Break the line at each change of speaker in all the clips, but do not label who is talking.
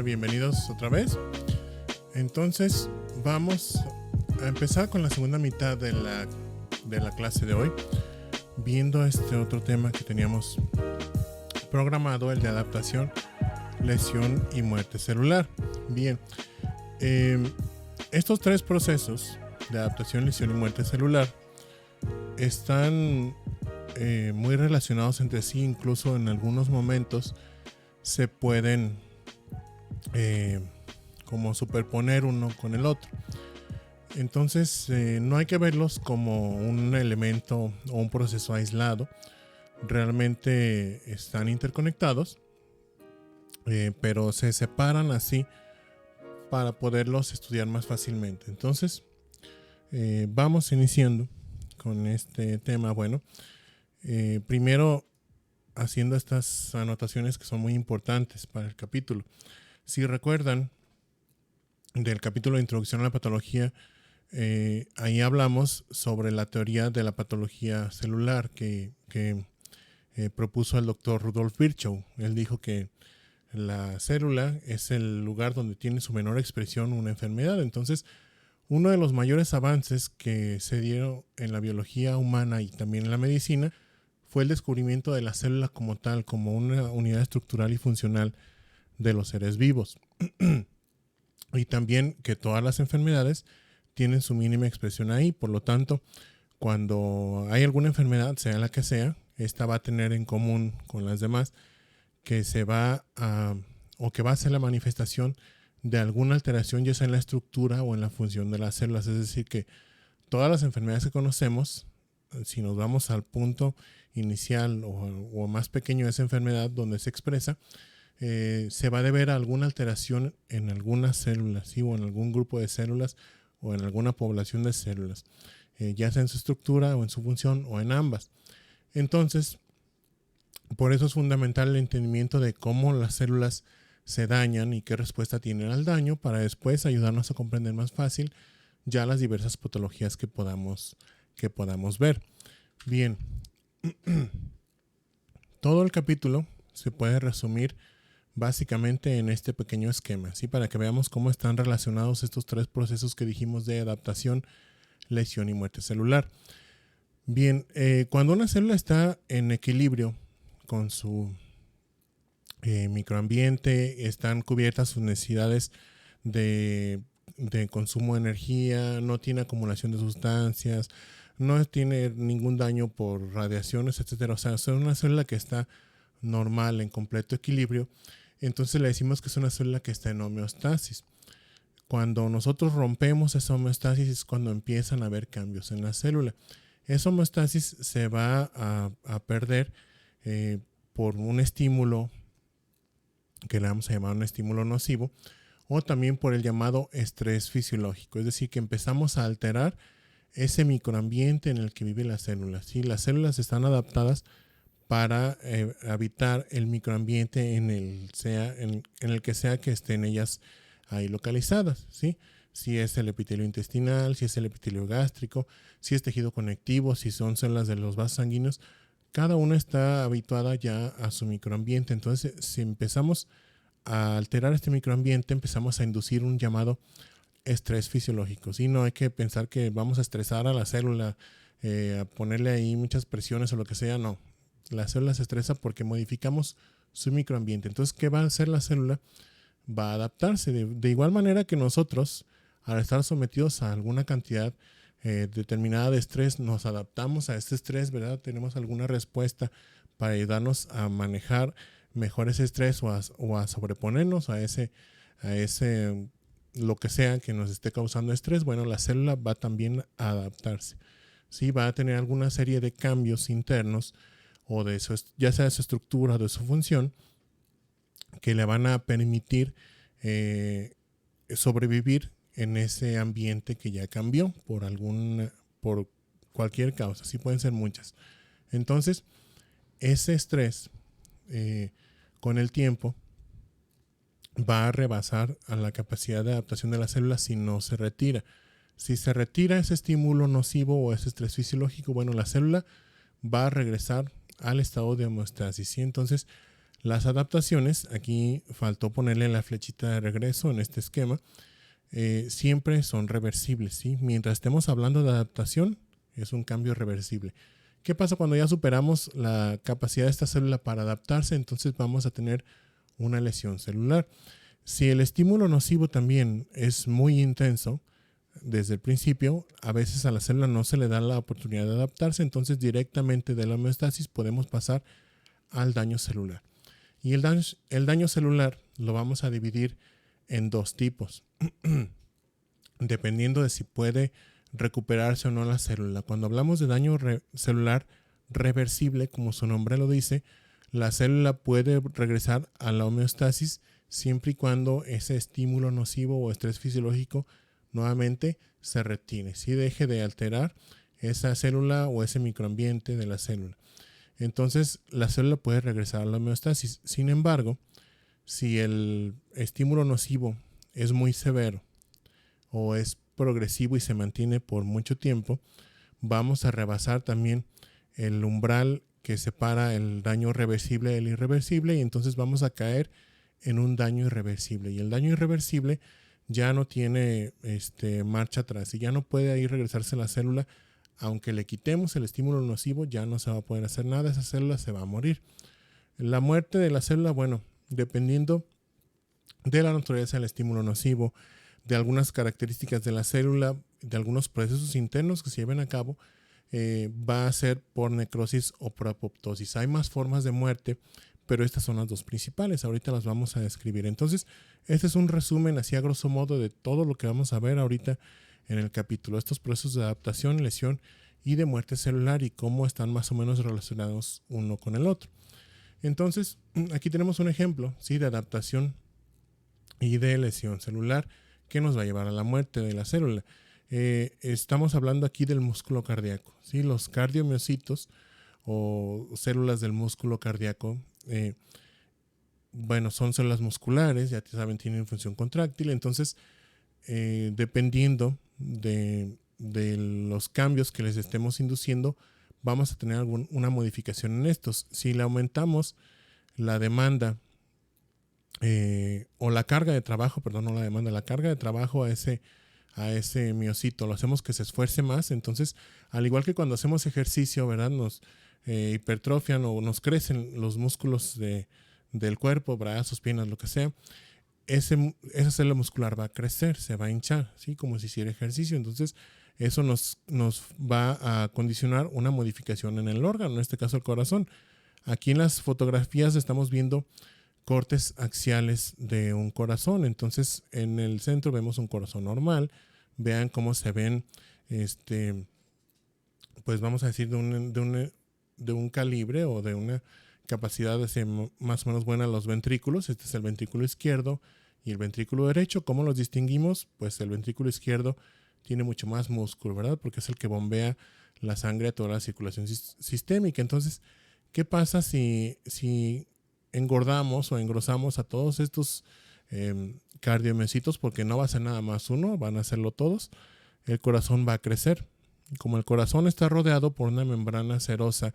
Bienvenidos otra vez. Entonces vamos a empezar con la segunda mitad de la clase de hoy, viendo este otro tema que teníamos programado, el de adaptación, lesión y muerte celular. Bien, estos tres procesos de adaptación, lesión y muerte celular están muy relacionados entre sí. Incluso en algunos momentos se pueden como superponer uno con el otro. Entonces no hay que verlos como un elemento o un proceso aislado. Realmente están interconectados, pero se separan así para poderlos estudiar más fácilmente. Entonces vamos iniciando con este tema. Bueno, primero haciendo estas anotaciones que son muy importantes para el capítulo. Si recuerdan del capítulo de Introducción a la Patología, ahí hablamos sobre la teoría de la patología celular que propuso el doctor Rudolf Virchow. Él dijo que la célula es el lugar donde tiene su menor expresión una enfermedad. Entonces, uno de los mayores avances que se dieron en la biología humana y también en la medicina fue el descubrimiento de la célula como tal, como una unidad estructural y funcional de los seres vivos. Y también que todas las enfermedades tienen su mínima expresión ahí. Por lo tanto, cuando hay alguna enfermedad, sea la que sea, esta va a tener en común con las demás que se va a, o que va a ser la manifestación de alguna alteración, ya sea en la estructura o en la función de las células. Es decir, que todas las enfermedades que conocemos, si nos vamos al punto inicial o más pequeño de esa enfermedad donde se expresa, se va a deber a alguna alteración en algunas células, ¿sí? O en algún grupo de células o en alguna población de células, ya sea en su estructura o en su función o en ambas. Entonces, por eso es fundamental el entendimiento de cómo las células se dañan y qué respuesta tienen al daño, para después ayudarnos a comprender más fácil ya las diversas patologías que podamos ver. Bien, todo el capítulo se puede resumir básicamente en este pequeño esquema, ¿sí? Para que veamos cómo están relacionados estos tres procesos que dijimos de adaptación, lesión y muerte celular. Bien, cuando una célula está en equilibrio con su microambiente, están cubiertas sus necesidades de consumo de energía, no tiene acumulación de sustancias, no tiene ningún daño por radiaciones, etcétera. O sea, es una célula que está normal, en completo equilibrio. Entonces le decimos que es una célula que está en homeostasis. Cuando nosotros rompemos esa homeostasis es cuando empiezan a haber cambios en la célula. Esa homeostasis se va a perder por un estímulo que le vamos a llamar un estímulo nocivo, o también por el llamado estrés fisiológico. Es decir, que empezamos a alterar ese microambiente en el que vive la célula, ¿sí? Las células están adaptadas para habitar el microambiente en el que sea que estén ellas ahí localizadas, ¿sí? Si es el epitelio intestinal, si es el epitelio gástrico, si es tejido conectivo, si son células de los vasos sanguíneos, cada una está habituada ya a su microambiente. Entonces, si empezamos a alterar este microambiente, empezamos a inducir un llamado estrés fisiológico, ¿sí? No hay que pensar que vamos a estresar a la célula, a ponerle ahí muchas presiones o lo que sea, no. La célula se estresa porque modificamos su microambiente. Entonces, ¿qué va a hacer la célula? Va a adaptarse. De igual manera que nosotros, al estar sometidos a alguna cantidad determinada de estrés, nos adaptamos a este estrés, ¿verdad? Tenemos alguna respuesta para ayudarnos a manejar mejor ese estrés o a sobreponernos a ese lo que sea que nos esté causando estrés. Bueno, la célula va también a adaptarse, ¿sí? Va a tener alguna serie de cambios internos o de su, ya sea de su estructura o de su función, que le van a permitir sobrevivir en ese ambiente que ya cambió por cualquier causa, sí pueden ser muchas. Entonces, ese estrés con el tiempo va a rebasar a la capacidad de adaptación de la célula si no se retira. Si se retira ese estímulo nocivo o ese estrés fisiológico, bueno, la célula va a regresar al estado de homeostasis. ¿Sí? Entonces, las adaptaciones, aquí faltó ponerle la flechita de regreso en este esquema, siempre son reversibles. ¿Sí? Mientras estemos hablando de adaptación, es un cambio reversible. ¿Qué pasa cuando ya superamos la capacidad de esta célula para adaptarse? Entonces vamos a tener una lesión celular. Si el estímulo nocivo también es muy intenso, desde el principio, a veces a la célula no se le da la oportunidad de adaptarse, entonces directamente de la homeostasis podemos pasar al daño celular. Y el daño celular lo vamos a dividir en dos tipos, dependiendo de si puede recuperarse o no la célula. Cuando hablamos de daño celular reversible, como su nombre lo dice, la célula puede regresar a la homeostasis siempre y cuando ese estímulo nocivo o estrés fisiológico nuevamente se retire, si deje de alterar esa célula o ese microambiente de la célula. Entonces la célula puede regresar a la homeostasis. Sin embargo, si el estímulo nocivo es muy severo o es progresivo y se mantiene por mucho tiempo, vamos a rebasar también el umbral que separa el daño reversible del irreversible y entonces vamos a caer en un daño irreversible. Y el daño irreversible ya no tiene marcha atrás y ya no puede ahí regresarse la célula. Aunque le quitemos el estímulo nocivo, ya no se va a poder hacer nada, esa célula se va a morir. La muerte de la célula, bueno, dependiendo de la naturaleza del estímulo nocivo, de algunas características de la célula, de algunos procesos internos que se lleven a cabo, va a ser por necrosis o por apoptosis. Hay más formas de muerte, pero estas son las dos principales. Ahorita las vamos a describir. Entonces, este es un resumen así a grosso modo de todo lo que vamos a ver ahorita en el capítulo. Estos procesos de adaptación, lesión y de muerte celular y cómo están más o menos relacionados uno con el otro. Entonces, aquí tenemos un ejemplo, ¿sí?, de adaptación y de lesión celular que nos va a llevar a la muerte de la célula. Estamos hablando aquí del músculo cardíaco, ¿sí? Los cardiomiocitos o células del músculo cardíaco, bueno, son células musculares, ya saben, tienen función contráctil, entonces dependiendo de los cambios que les estemos induciendo, vamos a tener una modificación en estos. Si le aumentamos la demanda o la carga de trabajo, perdón, no la demanda, la carga de trabajo a ese miocito, lo hacemos que se esfuerce más, entonces, al igual que cuando hacemos ejercicio, ¿verdad? Nos hipertrofian o nos crecen los músculos del cuerpo, brazos, piernas, lo que sea. Esa célula muscular va a crecer, se va a hinchar, ¿sí? Como si hiciera ejercicio. Entonces, eso nos va a condicionar una modificación en el órgano, en este caso el corazón. Aquí en las fotografías estamos viendo cortes axiales de un corazón. Entonces, en el centro vemos un corazón normal. Vean cómo se ven, pues vamos a decir, de un calibre o de una capacidad de ser más o menos buena los ventrículos. Este es el ventrículo izquierdo y el ventrículo derecho. ¿Cómo los distinguimos? Pues el ventrículo izquierdo tiene mucho más músculo, ¿verdad? Porque es el que bombea la sangre a toda la circulación sistémica. Entonces, ¿qué pasa si engordamos o engrosamos a todos estos cardiomiocitos? Porque no va a ser nada más uno, van a hacerlo todos. El corazón va a crecer. Como el corazón está rodeado por una membrana serosa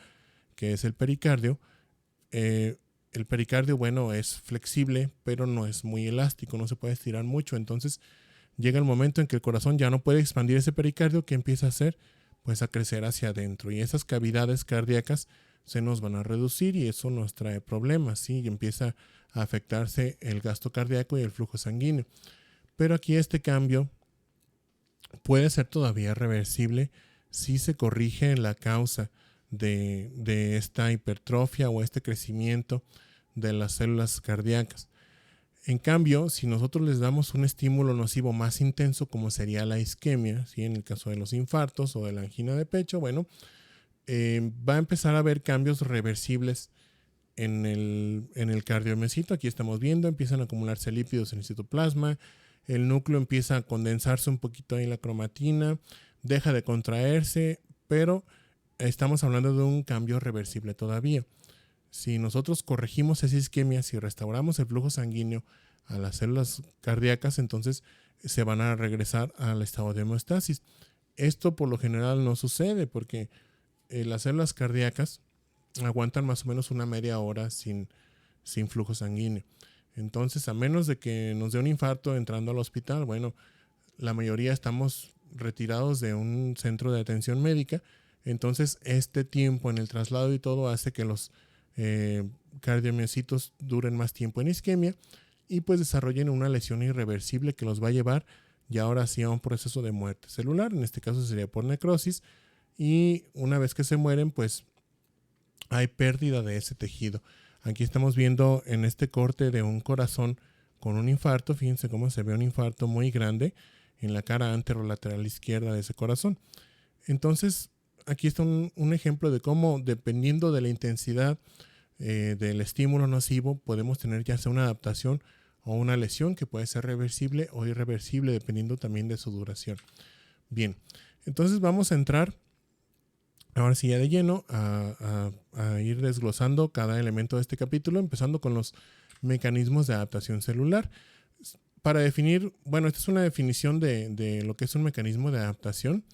que es el pericardio, el pericardio, bueno, es flexible, pero no es muy elástico, no se puede estirar mucho. Entonces llega el momento en que el corazón ya no puede expandir ese pericardio, que empieza a hacer, pues a crecer hacia adentro. Y esas cavidades cardíacas se nos van a reducir y eso nos trae problemas, ¿sí? Y empieza a afectarse el gasto cardíaco y el flujo sanguíneo. Pero aquí este cambio puede ser todavía reversible si se corrige la causa de esta hipertrofia o este crecimiento de las células cardíacas. En cambio, si nosotros les damos un estímulo nocivo más intenso, como sería la isquemia, ¿sí?, en el caso de los infartos o de la angina de pecho, bueno, va a empezar a haber cambios reversibles en el cardiomiocito. Aquí estamos viendo, empiezan a acumularse lípidos en el citoplasma, el núcleo empieza a condensarse un poquito ahí la cromatina, deja de contraerse, pero estamos hablando de un cambio reversible todavía. Si nosotros corregimos esa isquemia, si restauramos el flujo sanguíneo a las células cardíacas, entonces se van a regresar al estado de homeostasis. Esto por lo general no sucede porque las células cardíacas aguantan más o menos una media hora sin flujo sanguíneo. Entonces, a menos de que nos dé un infarto entrando al hospital, bueno, la mayoría estamos retirados de un centro de atención médica. Entonces, este tiempo en el traslado y todo hace que los cardiomiocitos duren más tiempo en isquemia y pues desarrollen una lesión irreversible que los va a llevar ya ahora sí a un proceso de muerte celular. En este caso sería por necrosis, y una vez que se mueren pues hay pérdida de ese tejido. Aquí estamos viendo en este corte de un corazón con un infarto. Fíjense cómo se ve un infarto muy grande en la cara anterolateral izquierda de ese corazón. Entonces aquí está un ejemplo de cómo, dependiendo de la intensidad del estímulo nocivo, podemos tener ya sea una adaptación o una lesión que puede ser reversible o irreversible dependiendo también de su duración. Bien, entonces vamos a entrar ahora sí ya de lleno a ir desglosando cada elemento de este capítulo, empezando con los mecanismos de adaptación celular. Para definir, bueno, esta es una definición de lo que es un mecanismo de adaptación.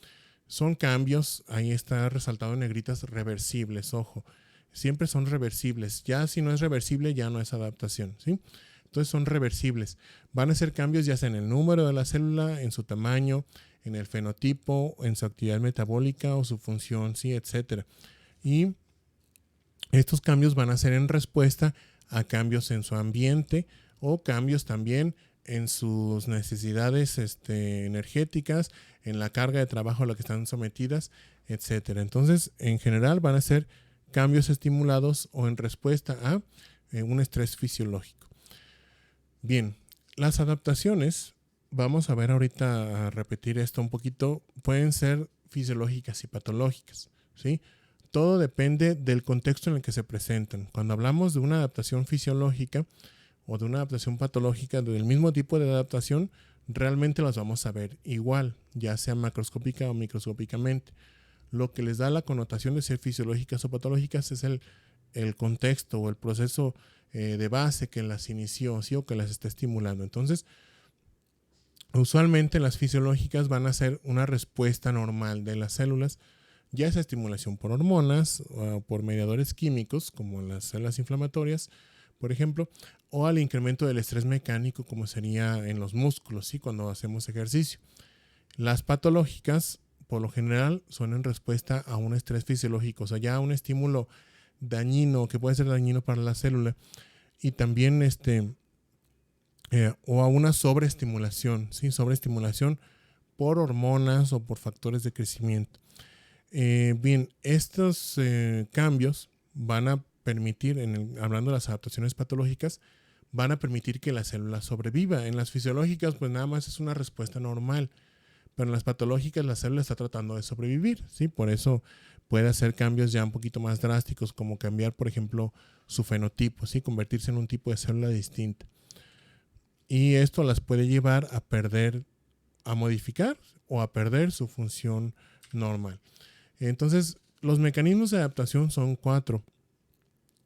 Son cambios, ahí está resaltado en negritas, reversibles, ojo. Siempre son reversibles. Ya si no es reversible, ya no es adaptación, ¿sí? Entonces son reversibles. Van a ser cambios ya sea en el número de la célula, en su tamaño, en el fenotipo, en su actividad metabólica o su función, ¿sí? Etcétera. Y estos cambios van a ser en respuesta a cambios en su ambiente o cambios también en sus necesidades energéticas, en la carga de trabajo a la que están sometidas, etcétera. Entonces, en general van a ser cambios estimulados o en respuesta a un estrés fisiológico. Bien, las adaptaciones, vamos a ver ahorita a repetir esto un poquito, pueden ser fisiológicas y patológicas, ¿sí? Todo depende del contexto en el que se presentan. Cuando hablamos de una adaptación fisiológica o de una adaptación patológica del mismo tipo de adaptación, realmente las vamos a ver igual, ya sea macroscópica o microscópicamente. Lo que les da la connotación de ser fisiológicas o patológicas es el contexto o el proceso de base que las inició, ¿sí? O que las está estimulando. Entonces, usualmente las fisiológicas van a ser una respuesta normal de las células, ya sea estimulación por hormonas o por mediadores químicos, como las células inflamatorias, por ejemplo, o al incremento del estrés mecánico, como sería en los músculos, ¿sí? Cuando hacemos ejercicio. Las patológicas, por lo general, son en respuesta a un estrés fisiológico, o sea, ya a un estímulo dañino, que puede ser dañino para la célula, y también o a una sobreestimulación, ¿sí? Sobreestimulación por hormonas o por factores de crecimiento. Bien, estos cambios van a permitir, hablando de las adaptaciones patológicas, van a permitir que la célula sobreviva. En las fisiológicas, pues nada más es una respuesta normal, pero en las patológicas la célula está tratando de sobrevivir, ¿sí? Por eso puede hacer cambios ya un poquito más drásticos, como cambiar, por ejemplo, su fenotipo, ¿sí? Convertirse en un tipo de célula distinta. Y esto las puede llevar a perder, a modificar o a perder su función normal. Entonces, los mecanismos de adaptación son 4.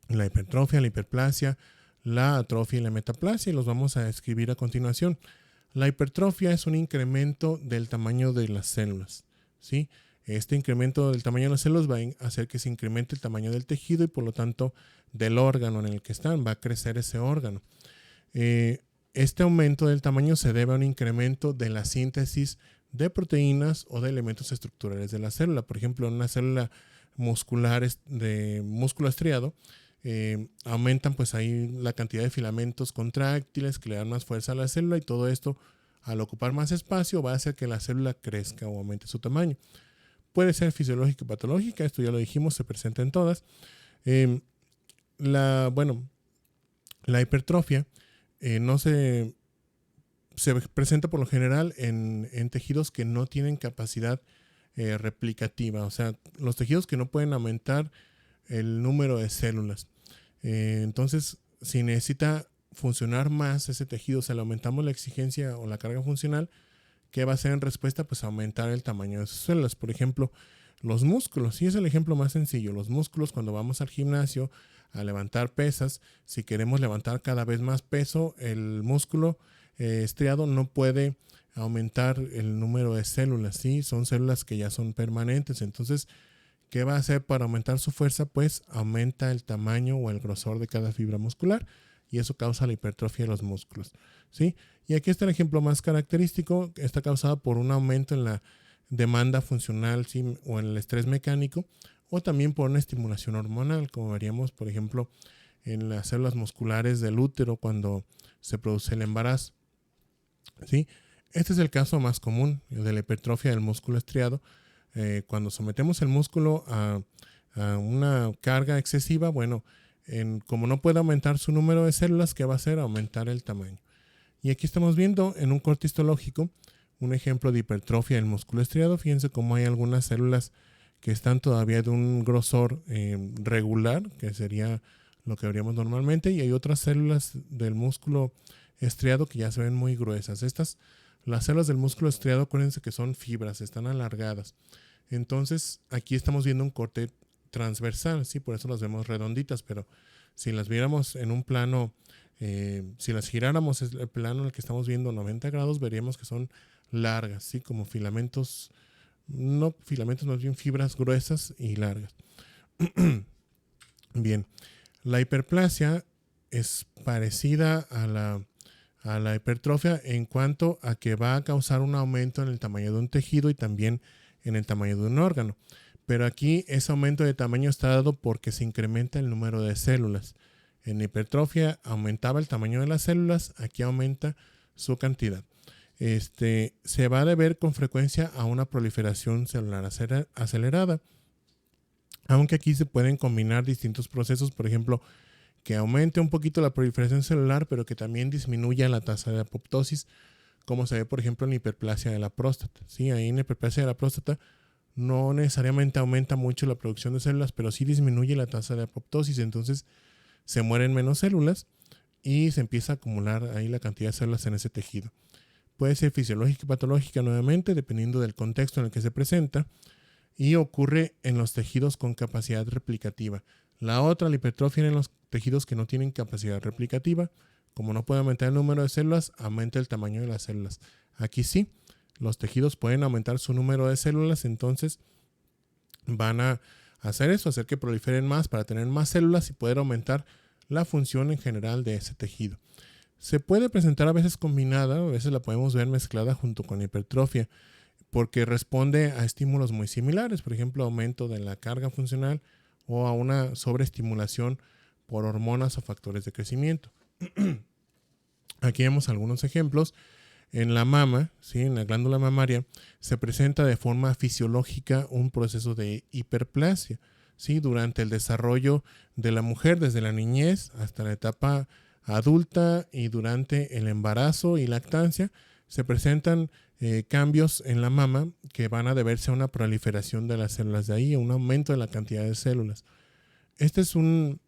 La hipertrofia, la hiperplasia, la atrofia y la metaplasia, y los vamos a describir a continuación. La hipertrofia es un incremento del tamaño de las células, ¿sí? Este incremento del tamaño de las células va a hacer que se incremente el tamaño del tejido y por lo tanto del órgano en el que están, va a crecer ese órgano. Este aumento del tamaño se debe a un incremento de la síntesis de proteínas o de elementos estructurales de la célula. Por ejemplo, en una célula muscular de músculo estriado, aumentan pues ahí la cantidad de filamentos contráctiles que le dan más fuerza a la célula, y todo esto, al ocupar más espacio, va a hacer que la célula crezca o aumente su tamaño. Puede ser fisiológica o patológica, esto ya lo dijimos, se presenta en todas. La hipertrofia no se presenta por lo general en tejidos que no tienen capacidad replicativa, o sea, los tejidos que no pueden aumentar el número de células. Entonces, si necesita funcionar más ese tejido, o sea, le aumentamos la exigencia o la carga funcional, ¿qué va a hacer en respuesta? Pues aumentar el tamaño de sus células. Por ejemplo, los músculos, sí es el ejemplo más sencillo. Los músculos, cuando vamos al gimnasio a levantar pesas, si queremos levantar cada vez más peso, el músculo estriado no puede aumentar el número de células, ¿sí? Son células que ya son permanentes. Entonces, ¿qué va a hacer para aumentar su fuerza? Pues aumenta el tamaño o el grosor de cada fibra muscular y eso causa la hipertrofia de los músculos, ¿sí? Y aquí está el ejemplo más característico. Está causado por un aumento en la demanda funcional, ¿sí? O en el estrés mecánico, o también por una estimulación hormonal, como veríamos, por ejemplo, en las células musculares del útero cuando se produce el embarazo, ¿sí? Este es el caso más común de la hipertrofia del músculo estriado. Cuando sometemos el músculo a una carga excesiva, bueno, como no puede aumentar su número de células, ¿qué va a hacer? Aumentar el tamaño. Y aquí estamos viendo en un corte histológico un ejemplo de hipertrofia del músculo estriado. Fíjense cómo hay algunas células que están todavía de un grosor regular, que sería lo que veríamos normalmente, y hay otras células del músculo estriado que ya se ven muy gruesas. Las células del músculo estriado, acuérdense que son fibras, están alargadas. Entonces, aquí estamos viendo un corte transversal, ¿sí? Por eso las vemos redonditas, pero si las viéramos en un plano, si las giráramos el plano en el que estamos viendo 90 grados, veríamos que son largas, ¿sí? Como filamentos, no filamentos, más bien fibras gruesas y largas. Bien, la hiperplasia es parecida a la hipertrofia en cuanto a que va a causar un aumento en el tamaño de un tejido y también en el tamaño de un órgano. Pero aquí ese aumento de tamaño está dado porque se incrementa el número de células. En hipertrofia aumentaba el tamaño de las células, aquí aumenta su cantidad. Se va a deber con frecuencia a una proliferación celular acelerada, aunque aquí se pueden combinar distintos procesos, por ejemplo, que aumente un poquito la proliferación celular, pero que también disminuya la tasa de apoptosis, como se ve, por ejemplo, en hiperplasia de la próstata. ¿Sí? Ahí en hiperplasia de la próstata no necesariamente aumenta mucho la producción de células, pero sí disminuye la tasa de apoptosis, entonces se mueren menos células y se empieza a acumular ahí la cantidad de células en ese tejido. Puede ser fisiológica y patológica nuevamente, dependiendo del contexto en el que se presenta, y ocurre en los tejidos con capacidad replicativa. La hipertrofia en los tejidos que no tienen capacidad replicativa. Como no puede aumentar el número de células, aumenta el tamaño de las células. Aquí sí, los tejidos pueden aumentar su número de células, entonces van a hacer eso, hacer que proliferen más para tener más células y poder aumentar la función en general de ese tejido. Se puede presentar a veces combinada, a veces la podemos ver mezclada junto con hipertrofia, porque responde a estímulos muy similares, por ejemplo, aumento de la carga funcional o a una sobreestimulación por hormonas o factores de crecimiento. Aquí vemos algunos ejemplos. En la mama, ¿sí? En la glándula mamaria, se presenta de forma fisiológica un proceso de hiperplasia, ¿sí? Durante el desarrollo de la mujer, desde la niñez hasta la etapa adulta y durante el embarazo y lactancia, se presentan cambios en la mama que van a deberse a una proliferación de las células de ahí, a un aumento de la cantidad de células. Esta es una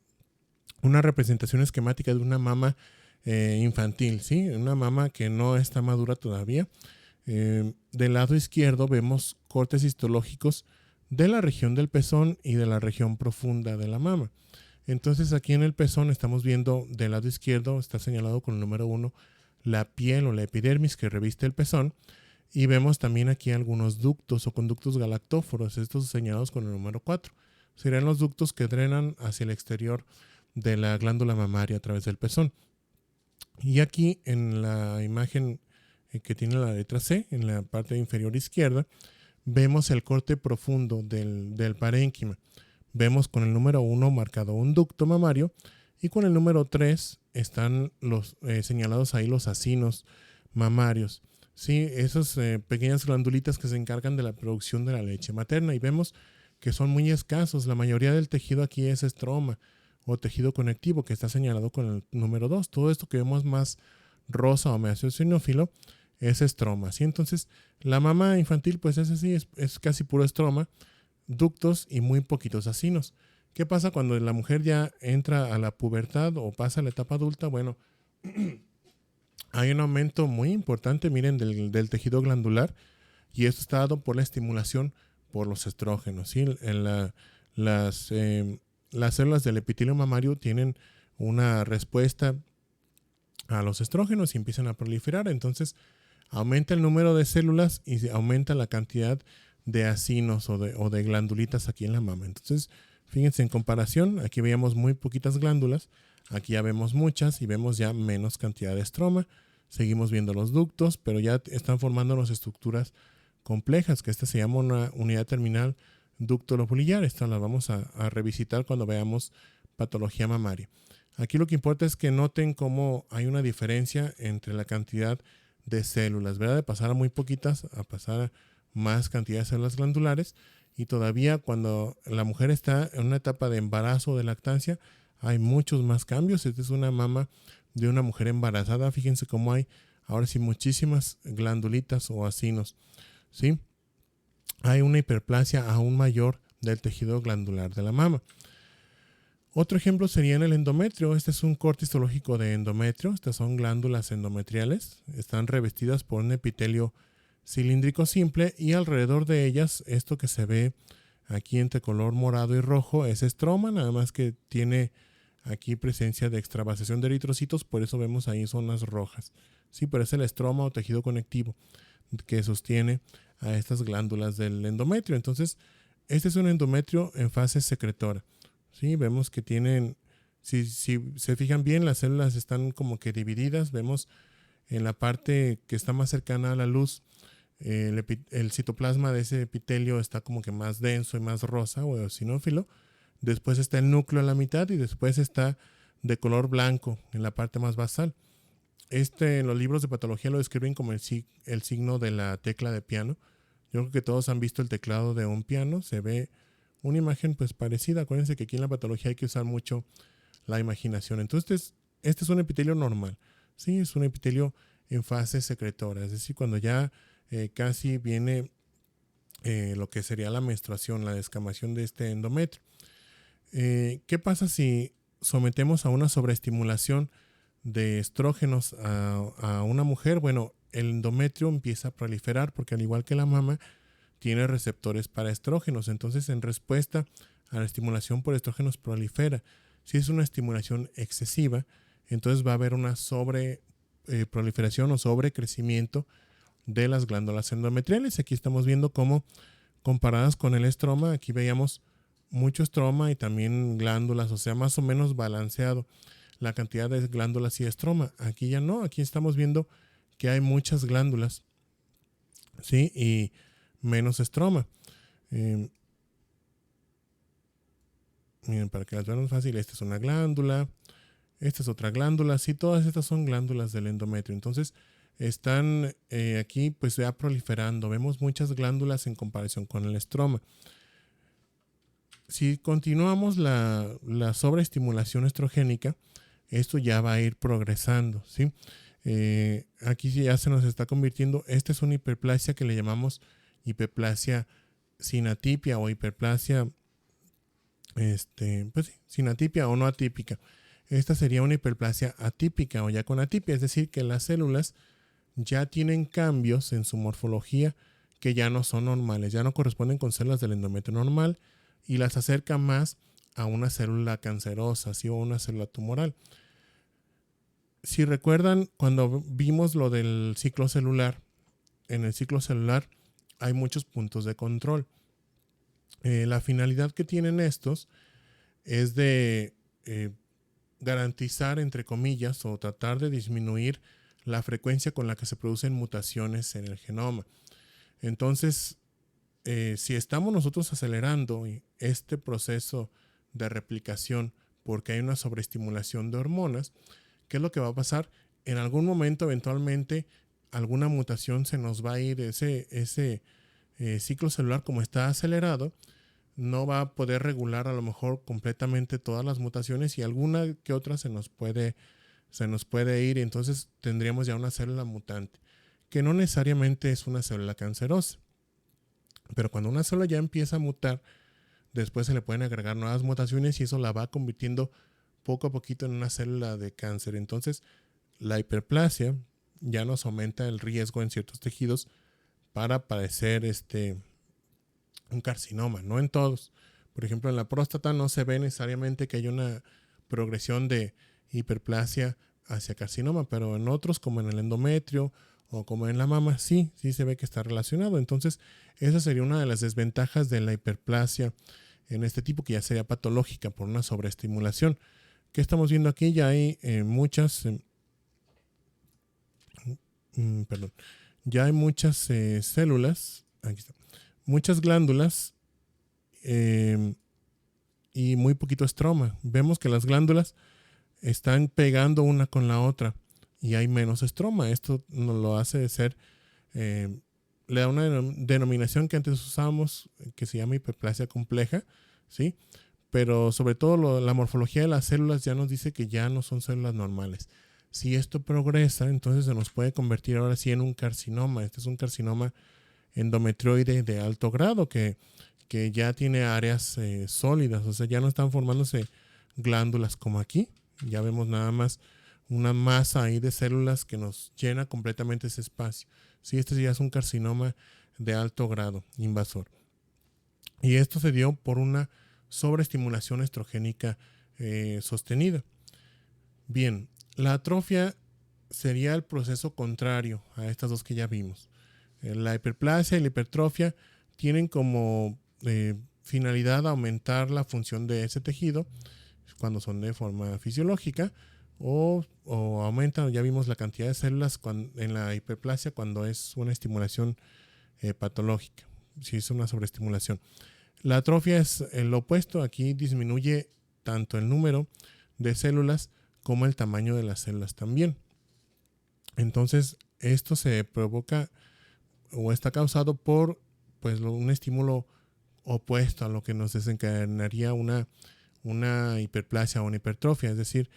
representación esquemática de una mama infantil, ¿sí? Una mama que no está madura todavía. Del lado izquierdo vemos cortes histológicos de la región del pezón y de la región profunda de la mama. Entonces aquí en el pezón estamos viendo del lado izquierdo, está señalado con el número 1, la piel o la epidermis que reviste el pezón, y vemos también aquí algunos ductos o conductos galactóforos, estos señalados con el número 4. Serían los ductos que drenan hacia el exterior de la glándula mamaria a través del pezón. Y aquí en la imagen que tiene la letra C, en la parte inferior izquierda, vemos el corte profundo del parénquima. Vemos con el número 1 marcado un ducto mamario y con el número 3 están señalados ahí los acinos mamarios. Sí, esas pequeñas glandulitas que se encargan de la producción de la leche materna, y vemos que son muy escasos. La mayoría del tejido aquí es estroma o tejido conectivo, que está señalado con el número 2. Todo esto que vemos más rosa o mesoeosinófilo es estroma, ¿sí? Entonces, la mama infantil pues es así, es casi puro estroma, ductos y muy poquitos acinos. ¿Qué pasa cuando la mujer ya entra a la pubertad o pasa a la etapa adulta? Bueno, hay un aumento muy importante, miren, del tejido glandular, y esto está dado por la estimulación por los estrógenos. ¿Sí? Las, las células del epitelio mamario tienen una respuesta a los estrógenos y empiezan a proliferar. Entonces aumenta el número de células y aumenta la cantidad de acinos o de glandulitas aquí en la mama. Entonces, fíjense, en comparación, aquí veíamos muy poquitas glándulas, aquí ya vemos muchas y vemos ya menos cantidad de estroma. Seguimos viendo los ductos, pero ya están formando las estructuras complejas, que esta se llama una unidad terminal ducto-lobulillar. Esta la vamos a revisitar cuando veamos patología mamaria. Aquí lo que importa es que noten cómo hay una diferencia entre la cantidad de células, ¿verdad? De pasar a muy poquitas a pasar a más cantidad de células glandulares. Y todavía cuando la mujer está en una etapa de embarazo o de lactancia, hay muchos más cambios. Esta es una mama de una mujer embarazada. Fíjense cómo hay ahora sí muchísimas glandulitas o acinos, ¿sí? Hay una hiperplasia aún mayor del tejido glandular de la mama. Otro ejemplo sería en el endometrio. Este es un corte histológico de endometrio. Estas son glándulas endometriales. Están revestidas por un epitelio cilíndrico simple y alrededor de ellas, esto que se ve aquí entre color morado y rojo es estroma, nada más que tiene aquí presencia de extravasación de eritrocitos, por eso vemos ahí zonas rojas. Sí, pero es el estroma o tejido conectivo que sostiene a estas glándulas del endometrio. Entonces, este es un endometrio en fase secretora. Sí, vemos que tienen, si se fijan bien, las células están como que divididas. Vemos en la parte que está más cercana a la luz, el citoplasma de ese epitelio está como que más denso y más rosa o eosinófilo. Después está el núcleo a la mitad y después está de color blanco en la parte más basal. En los libros de patología lo describen como el signo de la tecla de piano. Yo creo que todos han visto el teclado de un piano. Se ve una imagen pues parecida. Acuérdense que aquí en la patología hay que usar mucho la imaginación. Entonces, este es un epitelio normal. Sí, es un epitelio en fase secretora. Es decir, cuando ya casi viene lo que sería la menstruación, la descamación de este endometrio. ¿Qué pasa si sometemos a una sobreestimulación de estrógenos a una mujer? Bueno, el endometrio empieza a proliferar porque al igual que la mama, tiene receptores para estrógenos. Entonces, en respuesta a la estimulación por estrógenos prolifera. Si es una estimulación excesiva, entonces va a haber una sobre proliferación o sobrecrecimiento de las glándulas endometriales. Aquí estamos viendo cómo comparadas con el estroma, aquí veíamos mucho estroma y también glándulas, o sea, más o menos balanceado la cantidad de glándulas y estroma. Aquí ya no, aquí estamos viendo que hay muchas glándulas, ¿sí? Y menos estroma. Miren, para que las vean fácil, esta es una glándula, esta es otra glándula, sí, todas estas son glándulas del endometrio. Entonces, están aquí pues ya proliferando. Vemos muchas glándulas en comparación con el estroma. Si continuamos la sobreestimulación estrogénica, esto ya va a ir progresando, ¿sí? Aquí ya se nos está convirtiendo, esta es una hiperplasia que le llamamos hiperplasia sinatipia o hiperplasia pues sí, sinatipia o no atípica. Esta sería una hiperplasia atípica o ya con atipia, es decir, que las células ya tienen cambios en su morfología que ya no son normales, ya no corresponden con células del endometrio normal y las acerca más a una célula cancerosa, ¿sí? O una célula tumoral. Si recuerdan, cuando vimos lo del ciclo celular, en el ciclo celular hay muchos puntos de control. La finalidad que tienen estos es de garantizar, entre comillas, o tratar de disminuir la frecuencia con la que se producen mutaciones en el genoma. Entonces, si estamos nosotros acelerando este proceso de replicación porque hay una sobreestimulación de hormonas, ¿qué es lo que va a pasar? En algún momento, eventualmente, alguna mutación se nos va a ir, ese ciclo celular, como está acelerado, no va a poder regular a lo mejor completamente todas las mutaciones y alguna que otra se nos puede ir, y entonces tendríamos ya una célula mutante, que no necesariamente es una célula cancerosa. Pero cuando una célula ya empieza a mutar, después se le pueden agregar nuevas mutaciones y eso la va convirtiendo poco a poquito en una célula de cáncer. Entonces, la hiperplasia ya nos aumenta el riesgo en ciertos tejidos para padecer un carcinoma, no en todos. Por ejemplo, en la próstata no se ve necesariamente que haya una progresión de hiperplasia hacia carcinoma, pero en otros, como en el endometrio o como en la mama, sí se ve que está relacionado. Entonces, esa sería una de las desventajas de la hiperplasia en este tipo, que ya sería patológica por una sobreestimulación. ¿Qué estamos viendo aquí? Ya hay muchas células, aquí está, muchas glándulas y muy poquito estroma. Vemos que las glándulas están pegando una con la otra y hay menos estroma. Esto nos lo hace ser, le da una denominación que antes usábamos que se llama hiperplasia compleja, ¿sí? Pero sobre todo la morfología de las células ya nos dice que ya no son células normales. Si esto progresa, entonces se nos puede convertir ahora sí en un carcinoma. Este es un carcinoma endometrioide de alto grado que ya tiene áreas sólidas, o sea, ya no están formándose glándulas como aquí. Ya vemos nada más una masa ahí de células que nos llena completamente ese espacio. Sí, este ya es un carcinoma de alto grado invasor. Y esto se dio por una sobreestimulación estrogénica sostenida. Bien, la atrofia sería el proceso contrario a estas dos que ya vimos. La hiperplasia y la hipertrofia tienen como finalidad aumentar la función de ese tejido cuando son de forma fisiológica, o aumentan, ya vimos la cantidad de células en la hiperplasia cuando es una estimulación patológica, si es una sobreestimulación. La atrofia es lo opuesto, aquí disminuye tanto el número de células como el tamaño de las células también. Entonces, esto se provoca o está causado por un estímulo opuesto a lo que nos desencadenaría una hiperplasia o una hipertrofia. Es decir,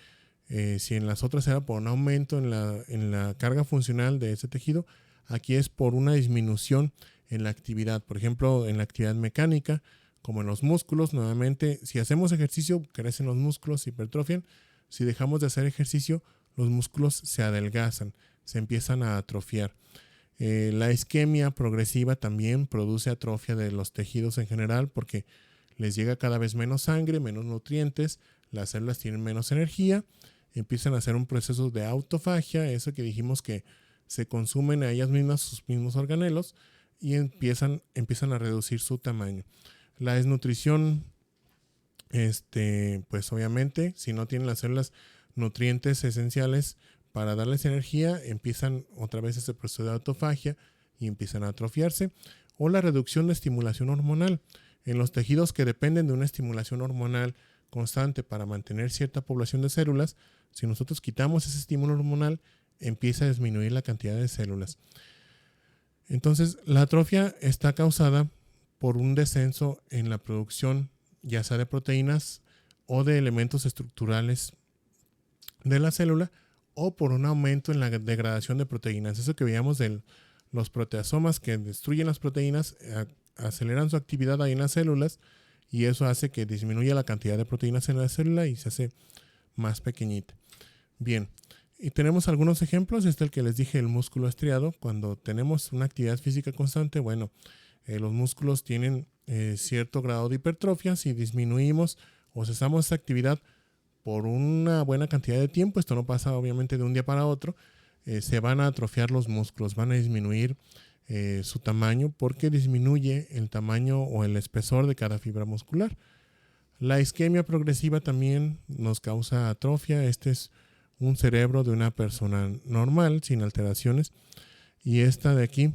si en las otras era por un aumento en la carga funcional de ese tejido, aquí es por una disminución en la actividad. Por ejemplo, en la actividad mecánica, como en los músculos, nuevamente, si hacemos ejercicio, crecen los músculos, se hipertrofian. Si dejamos de hacer ejercicio, los músculos se adelgazan, se empiezan a atrofiar. La isquemia progresiva también produce atrofia de los tejidos en general porque les llega cada vez menos sangre, menos nutrientes, las células tienen menos energía, empiezan a hacer un proceso de autofagia, eso que dijimos que se consumen a ellas mismas sus mismos organelos y empiezan a reducir su tamaño. La desnutrición, pues obviamente, si no tienen las células nutrientes esenciales para darles energía, empiezan otra vez ese proceso de autofagia y empiezan a atrofiarse. O la reducción de estimulación hormonal. En los tejidos que dependen de una estimulación hormonal constante para mantener cierta población de células, si nosotros quitamos ese estímulo hormonal, empieza a disminuir la cantidad de células. Entonces, la atrofia está causada por un descenso en la producción, ya sea de proteínas o de elementos estructurales de la célula, o por un aumento en la degradación de proteínas. Eso que veíamos de los proteasomas que destruyen las proteínas, aceleran su actividad ahí en las células y eso hace que disminuya la cantidad de proteínas en la célula y se hace más pequeñita. Bien, y tenemos algunos ejemplos. Este es el que les dije, el músculo estriado. Cuando tenemos una actividad física constante, los músculos tienen cierto grado de hipertrofia. Si disminuimos o cesamos esa actividad por una buena cantidad de tiempo, esto no pasa obviamente de un día para otro, se van a atrofiar los músculos, van a disminuir su tamaño porque disminuye el tamaño o el espesor de cada fibra muscular. La isquemia progresiva también nos causa atrofia. Este es un cerebro de una persona normal, sin alteraciones, y este de aquí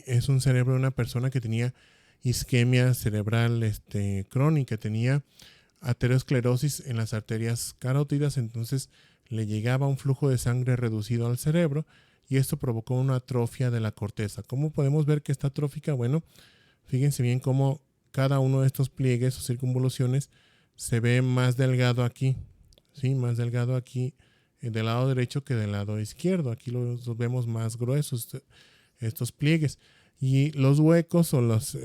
es un cerebro de una persona que tenía isquemia cerebral crónica, tenía aterosclerosis en las arterias carótidas, entonces le llegaba un flujo de sangre reducido al cerebro y esto provocó una atrofia de la corteza. ¿Cómo podemos ver que está atrófica? Bueno, fíjense bien cómo cada uno de estos pliegues o circunvoluciones se ve más delgado aquí, ¿sí? Más delgado aquí del lado derecho que del lado izquierdo. Aquí los vemos más gruesos estos pliegues, y los huecos o las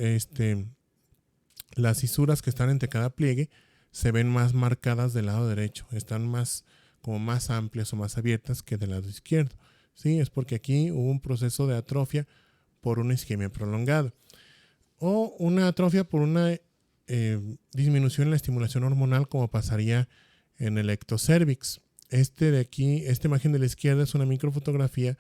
fisuras que están entre cada pliegue se ven más marcadas del lado derecho, están más como más amplias o más abiertas que del lado izquierdo. ¿Sí? Es porque aquí hubo un proceso de atrofia por una isquemia prolongada o una atrofia por una disminución en la estimulación hormonal, como pasaría en el ectocervix. De aquí, esta imagen de la izquierda es una microfotografía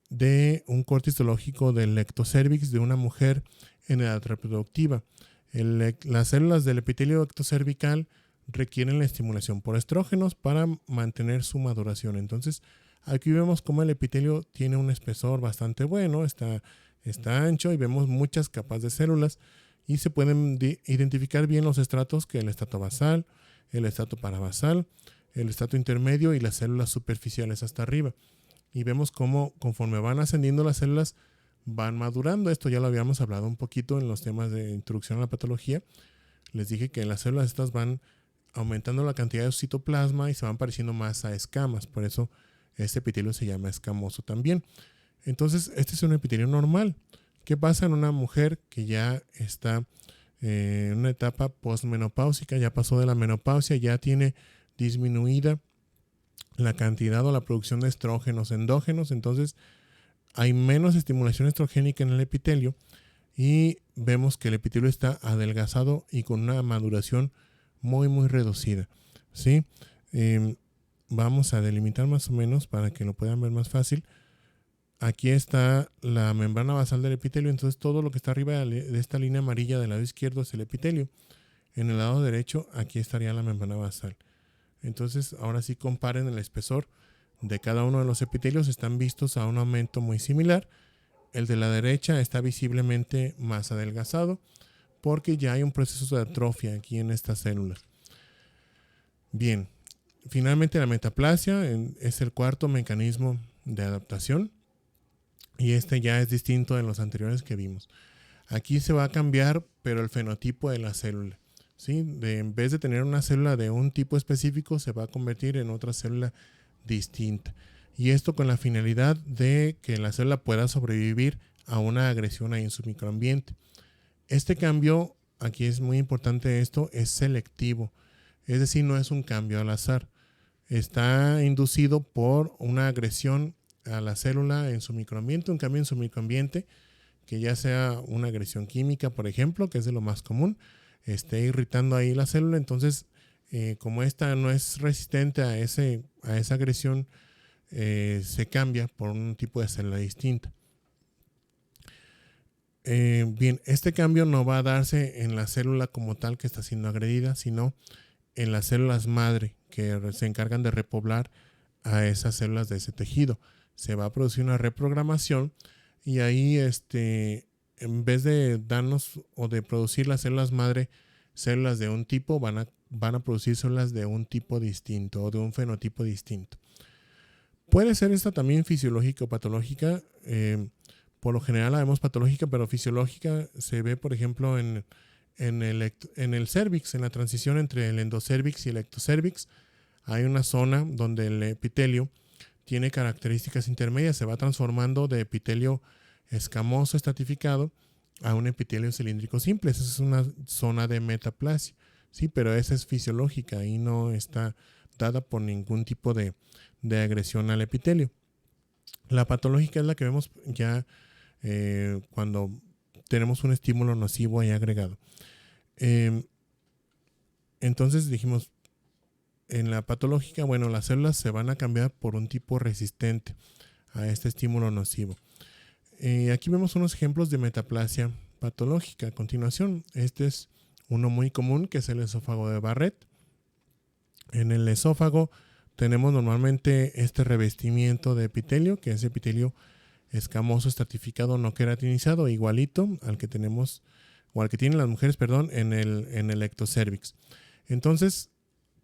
de un corte histológico del ectocervix de una mujer en edad reproductiva. Las células del epitelio ectocervical requieren la estimulación por estrógenos para mantener su maduración. Entonces, aquí vemos cómo el epitelio tiene un espesor bastante bueno, está ancho y vemos muchas capas de células y se pueden identificar bien los estratos, que el estrato basal, el estrato parabasal, el estrato intermedio y las células superficiales hasta arriba. Y vemos cómo conforme van ascendiendo las células van madurando. Esto ya lo habíamos hablado un poquito en los temas de introducción a la patología. Les dije que las células estas van aumentando la cantidad de citoplasma y se van pareciendo más a escamas. Por eso este epitelio se llama escamoso también. Entonces, este es un epitelio normal. ¿Qué pasa en una mujer que ya está en una etapa postmenopáusica? Ya pasó de la menopausia, ya tiene disminuida la cantidad o la producción de estrógenos endógenos. Entonces, hay menos estimulación estrogénica en el epitelio y vemos que el epitelio está adelgazado y con una maduración muy, muy reducida. ¿Sí? Vamos a delimitar más o menos para que lo puedan ver más fácil. Aquí está la membrana basal del epitelio, entonces todo lo que está arriba de esta línea amarilla del lado izquierdo es el epitelio. En el lado derecho, aquí estaría la membrana basal. Entonces, ahora sí comparen el espesor de cada uno de los epitelios, están vistos a un aumento muy similar. El de la derecha está visiblemente más adelgazado porque ya hay un proceso de atrofia aquí en estas células. Bien, finalmente la metaplasia es el cuarto mecanismo de adaptación. Y este ya es distinto de los anteriores que vimos. Aquí se va a cambiar, pero el fenotipo de la célula. ¿Sí? En vez de tener una célula de un tipo específico, se va a convertir en otra célula distinta. Y esto con la finalidad de que la célula pueda sobrevivir a una agresión ahí en su microambiente. Este cambio, aquí es muy importante esto, es selectivo. Es decir, no es un cambio al azar. Está inducido por una agresión a la célula en su microambiente, un cambio en su microambiente, que ya sea una agresión química, por ejemplo, que es de lo más común, esté irritando ahí la célula. Entonces, como esta no es resistente a esa agresión, se cambia por un tipo de célula distinta. Bien, este cambio no va a darse en la célula como tal que está siendo agredida, sino en las células madre que se encargan de repoblar a esas células de ese tejido. Se va a producir una reprogramación y ahí en vez de darnos o de producir las células madre células de un tipo, van a producir células de un tipo distinto o de un fenotipo distinto. Puede ser esta también fisiológica o patológica. Por lo general la vemos patológica, pero fisiológica se ve, por ejemplo, en el cérvix, en la transición entre el endocérvix y el ectocérvix. Hay una zona donde el epitelio tiene características intermedias, se va transformando de epitelio escamoso estratificado a un epitelio cilíndrico simple. Esa es una zona de metaplasia, sí, pero esa es fisiológica y no está dada por ningún tipo de agresión al epitelio. La patológica es la que vemos ya cuando tenemos un estímulo nocivo ahí agregado. Entonces dijimos, en la patológica, bueno, las células se van a cambiar por un tipo resistente a este estímulo nocivo. Aquí vemos unos ejemplos de metaplasia patológica. A continuación, este es uno muy común, que es el esófago de Barrett. En el esófago tenemos normalmente este revestimiento de epitelio, que es epitelio escamoso estratificado no queratinizado, igualito al que tenemos, o al que tienen las mujeres, en el ectocérvix. Entonces,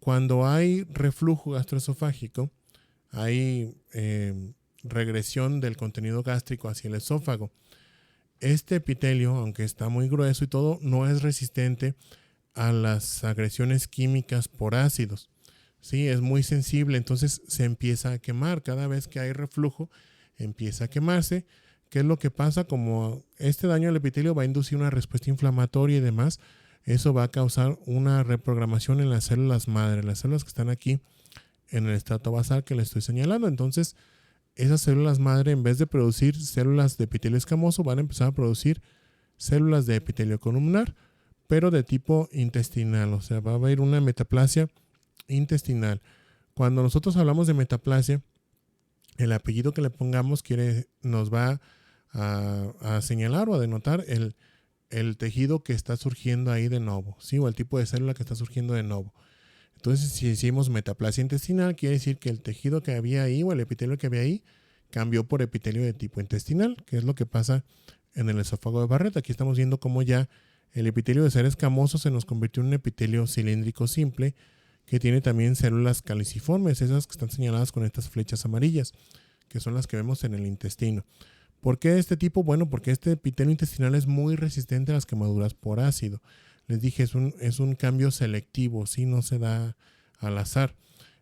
cuando hay reflujo gastroesofágico, hay regresión del contenido gástrico hacia el esófago. Este epitelio, aunque está muy grueso y todo, no es resistente a las agresiones químicas por ácidos. Sí, es muy sensible, entonces se empieza a quemar. Cada vez que hay reflujo, empieza a quemarse. ¿Qué es lo que pasa? Como este daño al epitelio va a inducir una respuesta inflamatoria y demás, eso va a causar una reprogramación en las células madre, las células que están aquí en el estrato basal que le estoy señalando. Entonces, esas células madre, en vez de producir células de epitelio escamoso, van a empezar a producir células de epitelio columnar, pero de tipo intestinal. O sea, va a haber una metaplasia intestinal. Cuando nosotros hablamos de metaplasia, el apellido que le pongamos nos va a señalar o a denotar el tejido que está surgiendo ahí de nuevo, ¿sí? O el tipo de célula que está surgiendo de nuevo. Entonces, si decimos metaplasia intestinal, quiere decir que el tejido que había ahí o el epitelio que había ahí cambió por epitelio de tipo intestinal, que es lo que pasa en el esófago de Barrett. Aquí estamos viendo cómo ya el epitelio de ser escamoso se nos convirtió en un epitelio cilíndrico simple que tiene también células caliciformes, esas que están señaladas con estas flechas amarillas, que son las que vemos en el intestino. ¿Por qué este tipo? Bueno, porque este epitelio intestinal es muy resistente a las quemaduras por ácido. Les dije, es un cambio selectivo, ¿sí? No se da al azar.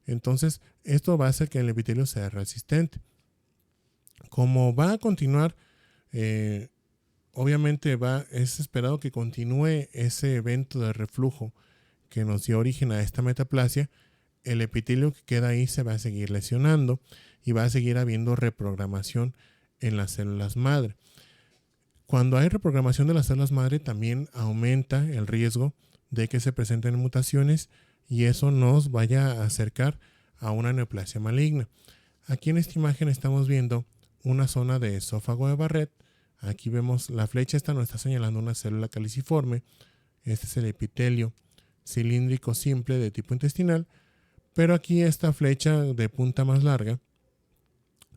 Entonces, esto va a hacer que el epitelio sea resistente. Como va a continuar, obviamente es esperado que continúe ese evento de reflujo que nos dio origen a esta metaplasia. El epitelio que queda ahí se va a seguir lesionando y va a seguir habiendo reprogramación en las células madre. Cuando hay reprogramación de las células madre, también aumenta el riesgo de que se presenten mutaciones y eso nos vaya a acercar a una neoplasia maligna. Aquí en esta imagen estamos viendo una zona de esófago de Barrett. Aquí vemos la flecha, esta nos está señalando una célula caliciforme. Este es el epitelio cilíndrico simple de tipo intestinal, pero aquí esta flecha de punta más larga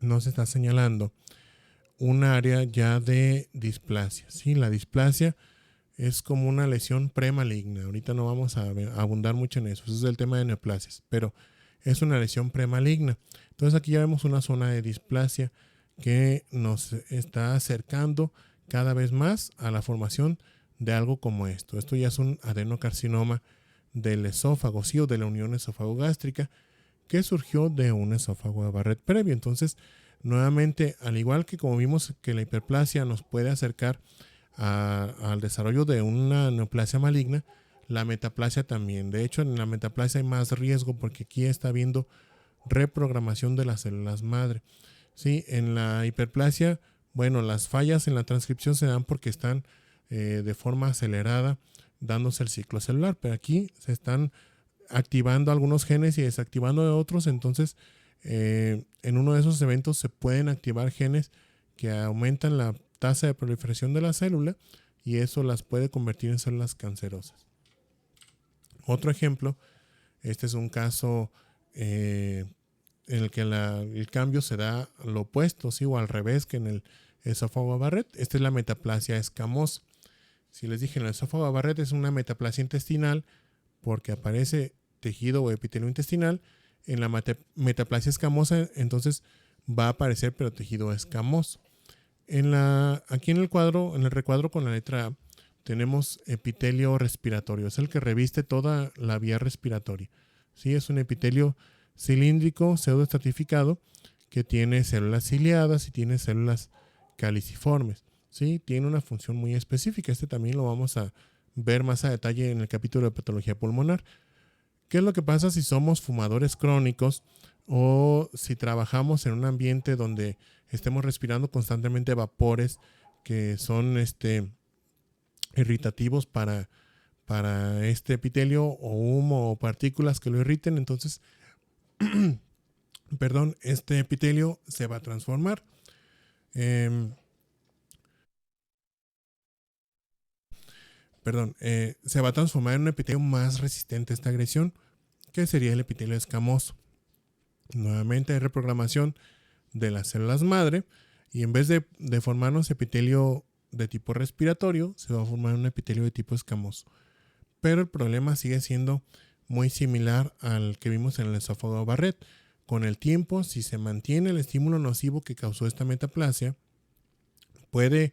nos está señalando un área ya de displasia. ¿Sí? La displasia es como una lesión premaligna. Ahorita no vamos a abundar mucho en eso. Eso es el tema de neoplasias, pero es una lesión premaligna. Entonces aquí ya vemos una zona de displasia que nos está acercando cada vez más a la formación de algo como esto. Esto ya es un adenocarcinoma del esófago, sí, o de la unión esófago-gástrica que surgió de un esófago de Barrett previo. Entonces, nuevamente, al igual que como vimos que la hiperplasia nos puede acercar al desarrollo de una neoplasia maligna, la metaplasia también. De hecho, en la metaplasia hay más riesgo porque aquí está habiendo reprogramación de las células madre. ¿Sí? En la hiperplasia, bueno, las fallas en la transcripción se dan porque están de forma acelerada dándose el ciclo celular, pero aquí se están activando algunos genes y desactivando otros. Entonces, en uno de esos eventos se pueden activar genes que aumentan la tasa de proliferación de la célula y eso las puede convertir en células cancerosas. Otro ejemplo, este es un caso en el que el cambio se da lo opuesto, ¿sí? O al revés que en el esófago de Barrett. Esta es la metaplasia escamosa. Si les dije, en el esófago de Barrett es una metaplasia intestinal porque aparece tejido o epitelio intestinal. En la metaplasia escamosa, entonces va a aparecer pero tejido escamoso. Aquí en el recuadro con la letra A, tenemos epitelio respiratorio. Es el que reviste toda la vía respiratoria. ¿Sí? Es un epitelio cilíndrico pseudoestratificado que tiene células ciliadas y tiene células caliciformes. ¿Sí? Tiene una función muy específica. Este también lo vamos a ver más a detalle en el capítulo de patología pulmonar. ¿Qué es lo que pasa si somos fumadores crónicos o si trabajamos en un ambiente donde estemos respirando constantemente vapores que son irritativos para este epitelio, o humo o partículas que lo irriten? Entonces, perdón, este epitelio se va a transformar. Se va a transformar en un epitelio más resistente a esta agresión, que sería el epitelio escamoso. Nuevamente hay reprogramación de las células madre y en vez de formarnos epitelio de tipo respiratorio, se va a formar un epitelio de tipo escamoso. Pero el problema sigue siendo muy similar al que vimos en el esófago de Barrett. Con el tiempo, si se mantiene el estímulo nocivo que causó esta metaplasia, puede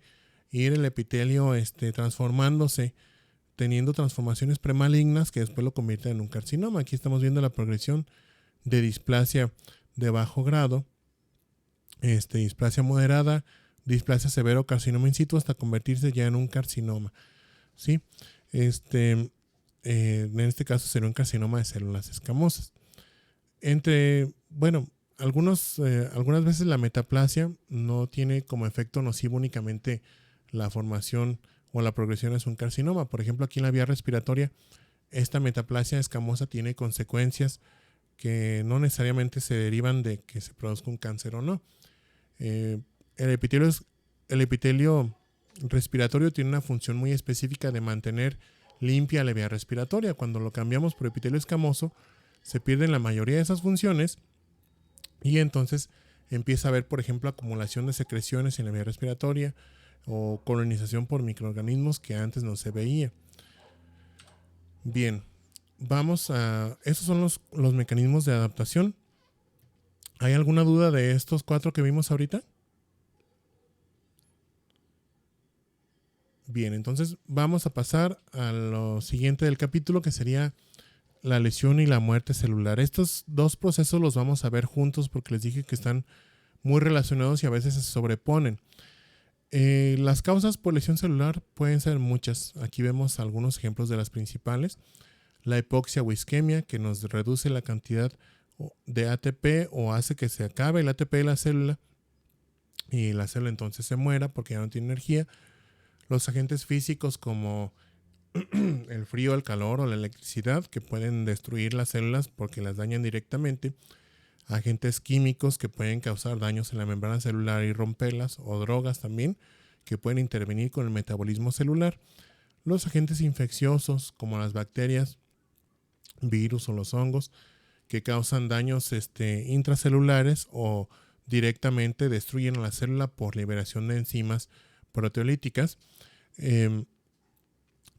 ir el epitelio transformándose, teniendo transformaciones premalignas que después lo convierten en un carcinoma. Aquí estamos viendo la progresión de displasia de bajo grado, displasia moderada, displasia severo, carcinoma in situ, hasta convertirse ya en un carcinoma. ¿Sí? En este caso sería un carcinoma de células escamosas. Algunas veces la metaplasia no tiene como efecto nocivo únicamente la formación o la progresión es un carcinoma. Por ejemplo, aquí en la vía respiratoria, esta metaplasia escamosa tiene consecuencias que no necesariamente se derivan de que se produzca un cáncer o no. Eh, el epitelio respiratorio tiene una función muy específica de mantener limpia la vía respiratoria. Cuando lo cambiamos por epitelio escamoso, se pierden la mayoría de esas funciones y entonces empieza a haber, por ejemplo, acumulación de secreciones en la vía respiratoria o colonización por microorganismos que antes no se veía. Bien, esos son los mecanismos de adaptación. ¿Hay alguna duda de estos 4 que vimos ahorita? Bien, entonces vamos a pasar a lo siguiente del capítulo, que sería la lesión y la muerte celular. Estos 2 procesos los vamos a ver juntos porque les dije que están muy relacionados y a veces se sobreponen. Las causas por lesión celular pueden ser muchas. Aquí vemos algunos ejemplos de las principales. La hipoxia o isquemia, que nos reduce la cantidad de ATP o hace que se acabe el ATP de la célula y la célula entonces se muera porque ya no tiene energía. Los agentes físicos como el frío, el calor o la electricidad, que pueden destruir las células porque las dañan directamente. Agentes químicos que pueden causar daños en la membrana celular y romperlas, o drogas también que pueden intervenir con el metabolismo celular. Los agentes infecciosos como las bacterias, virus o los hongos que causan daños intracelulares o directamente destruyen a la célula por liberación de enzimas proteolíticas.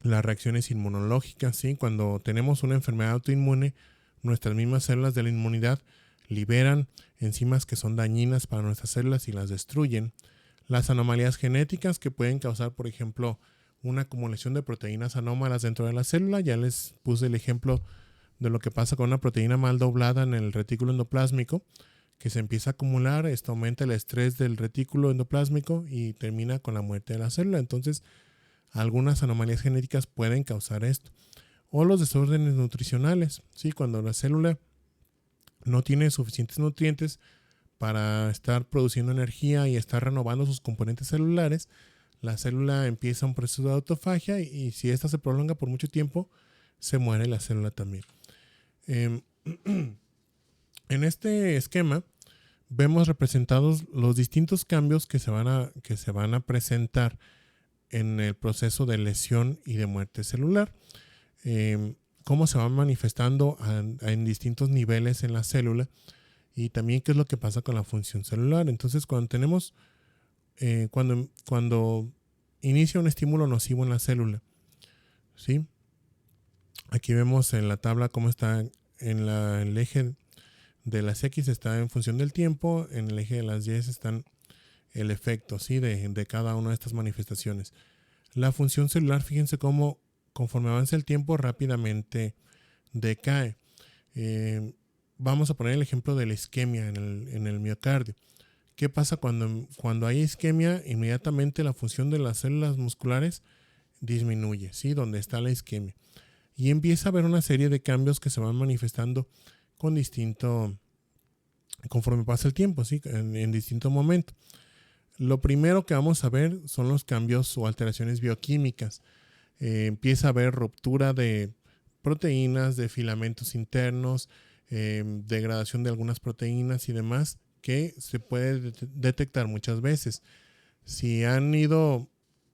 Las reacciones inmunológicas, ¿sí? Cuando tenemos una enfermedad autoinmune, nuestras mismas células de la inmunidad liberan enzimas que son dañinas para nuestras células y las destruyen. Las anomalías genéticas que pueden causar, por ejemplo, una acumulación de proteínas anómalas dentro de la célula. Ya les puse el ejemplo de lo que pasa con una proteína mal doblada en el retículo endoplásmico, que se empieza a acumular, esto aumenta el estrés del retículo endoplásmico y termina con la muerte de la célula. Entonces, algunas anomalías genéticas pueden causar esto. O los desórdenes nutricionales, ¿sí? Cuando la célula no tiene suficientes nutrientes para estar produciendo energía y estar renovando sus componentes celulares, la célula empieza un proceso de autofagia y si esta se prolonga por mucho tiempo, se muere la célula también. En este esquema vemos representados los distintos cambios que se van a presentar en el proceso de lesión y de muerte celular. Cómo se van manifestando en distintos niveles en la célula y también qué es lo que pasa con la función celular. Entonces, cuando inicia un estímulo nocivo en la célula, ¿sí? Aquí vemos en la tabla cómo está el eje de las X está en función del tiempo, en el eje de las Y están el efecto, ¿sí? de cada una de estas manifestaciones. La función celular, fíjense cómo conforme avanza el tiempo rápidamente decae. Vamos a poner el ejemplo de la isquemia en el miocardio. ¿Qué pasa cuando hay isquemia? Inmediatamente la función de las células musculares disminuye, ¿sí? Donde está la isquemia. Y empieza a haber una serie de cambios que se van manifestando conforme pasa el tiempo, ¿sí? En distinto momento. Lo primero que vamos a ver son los cambios o alteraciones bioquímicas. Empieza a haber ruptura de proteínas, de filamentos internos, degradación de algunas proteínas y demás que se puede detectar muchas veces. Si han ido,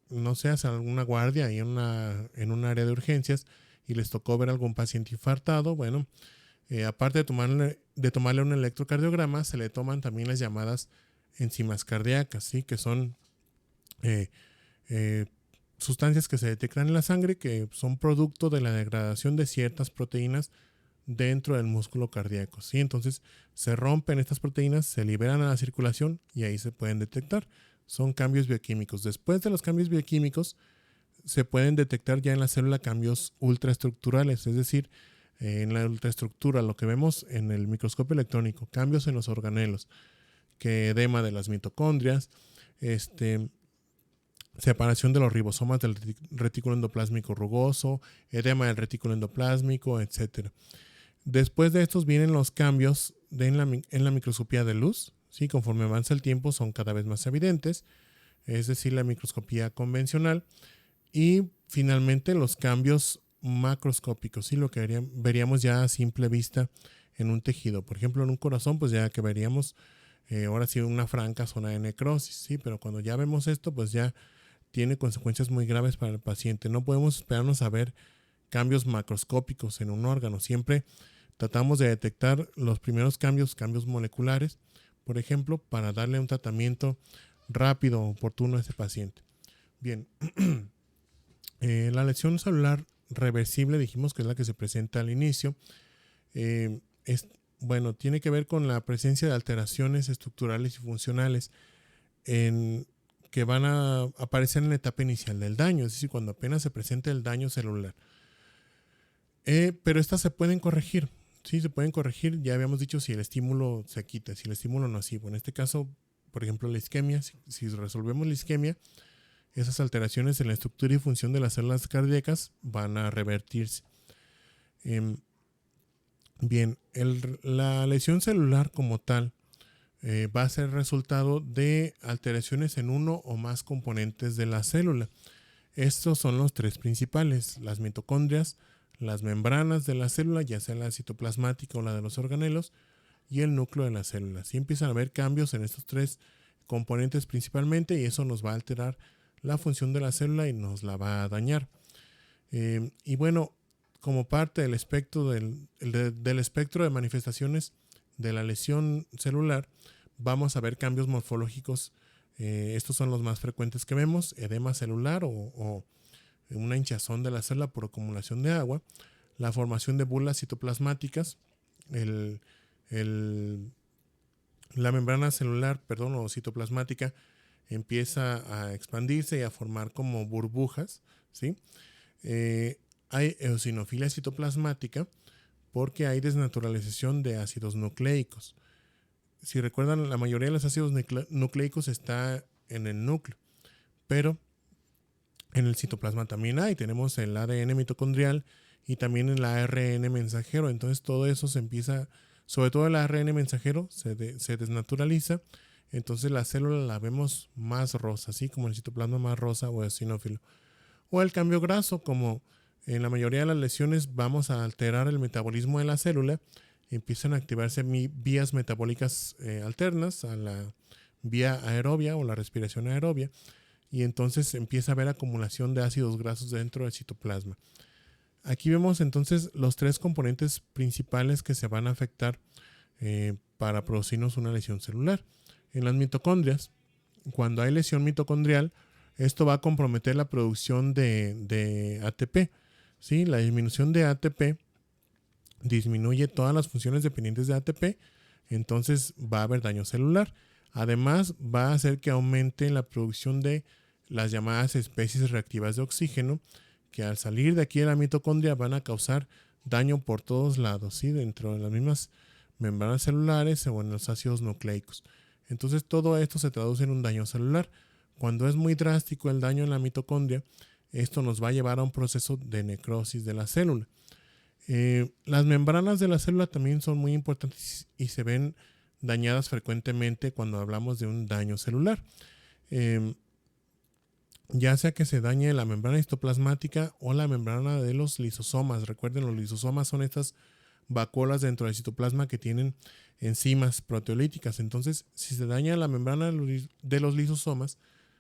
no sé, a alguna guardia ahí en un área de urgencias y les tocó ver a algún paciente infartado, bueno, aparte de tomarle un electrocardiograma, se le toman también las llamadas enzimas cardíacas, ¿sí? Que son sustancias que se detectan en la sangre que son producto de la degradación de ciertas proteínas dentro del músculo cardíaco, ¿sí? Entonces se rompen estas proteínas, se liberan a la circulación y ahí se pueden detectar. Son cambios bioquímicos. Después de los cambios bioquímicos se pueden detectar ya en la célula cambios ultraestructurales, es decir, en la ultraestructura, lo que vemos en el microscopio electrónico, cambios en los organelos, que edema de las mitocondrias, separación de los ribosomas del retículo endoplásmico rugoso, edema del retículo endoplásmico, etc. Después de estos vienen los cambios en la microscopía de luz. ¿Sí? Conforme avanza el tiempo son cada vez más evidentes, es decir, la microscopía convencional. Y finalmente los cambios macroscópicos, ¿sí? Lo que veríamos ya a simple vista en un tejido. Por ejemplo, en un corazón, pues ya que veríamos ahora sí una franca zona de necrosis, ¿sí? Pero cuando ya vemos esto, pues ya tiene consecuencias muy graves para el paciente. No podemos esperarnos a ver cambios macroscópicos en un órgano. Siempre tratamos de detectar los primeros cambios moleculares, por ejemplo, para darle un tratamiento rápido, oportuno a ese paciente. Bien, la lesión celular reversible dijimos que es la que se presenta al inicio. Tiene que ver con la presencia de alteraciones estructurales y funcionales que van a aparecer en la etapa inicial del daño, es decir, cuando apenas se presenta el daño celular. Pero estas se pueden corregir, ¿sí? Se pueden corregir, ya habíamos dicho, si el estímulo se quita, si el estímulo nocivo. En este caso, por ejemplo, la isquemia, si resolvemos la isquemia, esas alteraciones en la estructura y función de las células cardíacas van a revertirse. Bien, la lesión celular como tal va a ser resultado de alteraciones en uno o más componentes de la célula. Estos son los tres principales: las mitocondrias, las membranas de la célula, ya sea la citoplasmática o la de los organelos, y el núcleo de la célula. Si empiezan a haber cambios en estos tres componentes principalmente, y eso nos va a alterar la función de la célula y nos la va a dañar. Y bueno, como parte del espectro del espectro de manifestaciones de la lesión celular, vamos a ver cambios morfológicos. Estos son los más frecuentes que vemos: edema celular o una hinchazón de la célula por acumulación de agua, la formación de bulas citoplasmáticas, la membrana celular, o citoplasmática, empieza a expandirse y a formar como burbujas, ¿sí? Hay eosinofilia citoplasmática porque hay desnaturalización de ácidos nucleicos. Si recuerdan, la mayoría de los ácidos nucleicos está en el núcleo, pero en el citoplasma también tenemos el ADN mitocondrial y también el ARN mensajero. Entonces todo eso se empieza, sobre todo el ARN mensajero, se desnaturaliza. Entonces la célula la vemos más rosa, así como el citoplasma más rosa o eosinófilo. O el cambio graso, como en la mayoría de las lesiones vamos a alterar el metabolismo de la célula, empiezan a activarse vías metabólicas alternas a la vía aerobia o la respiración aerobia, y entonces empieza a haber acumulación de ácidos grasos dentro del citoplasma. Aquí vemos entonces los tres componentes principales que se van a afectar para producirnos una lesión celular. En las mitocondrias, cuando hay lesión mitocondrial, esto va a comprometer la producción de ATP. ¿Sí? La disminución de ATP disminuye todas las funciones dependientes de ATP, entonces va a haber daño celular. Además, va a hacer que aumente la producción de las llamadas especies reactivas de oxígeno, que al salir de aquí de la mitocondria van a causar daño por todos lados, ¿sí? Dentro de las mismas membranas celulares o en los ácidos nucleicos. Entonces todo esto se traduce en un daño celular. Cuando es muy drástico el daño en la mitocondria, esto nos va a llevar a un proceso de necrosis de la célula. Las membranas de la célula también son muy importantes y se ven dañadas frecuentemente cuando hablamos de un daño celular. Ya sea que se dañe la membrana histoplasmática o la membrana de los lisosomas. Recuerden, los lisosomas son estas vacuolas dentro del citoplasma que tienen enzimas proteolíticas. Entonces, si se daña la membrana de los lisosomas,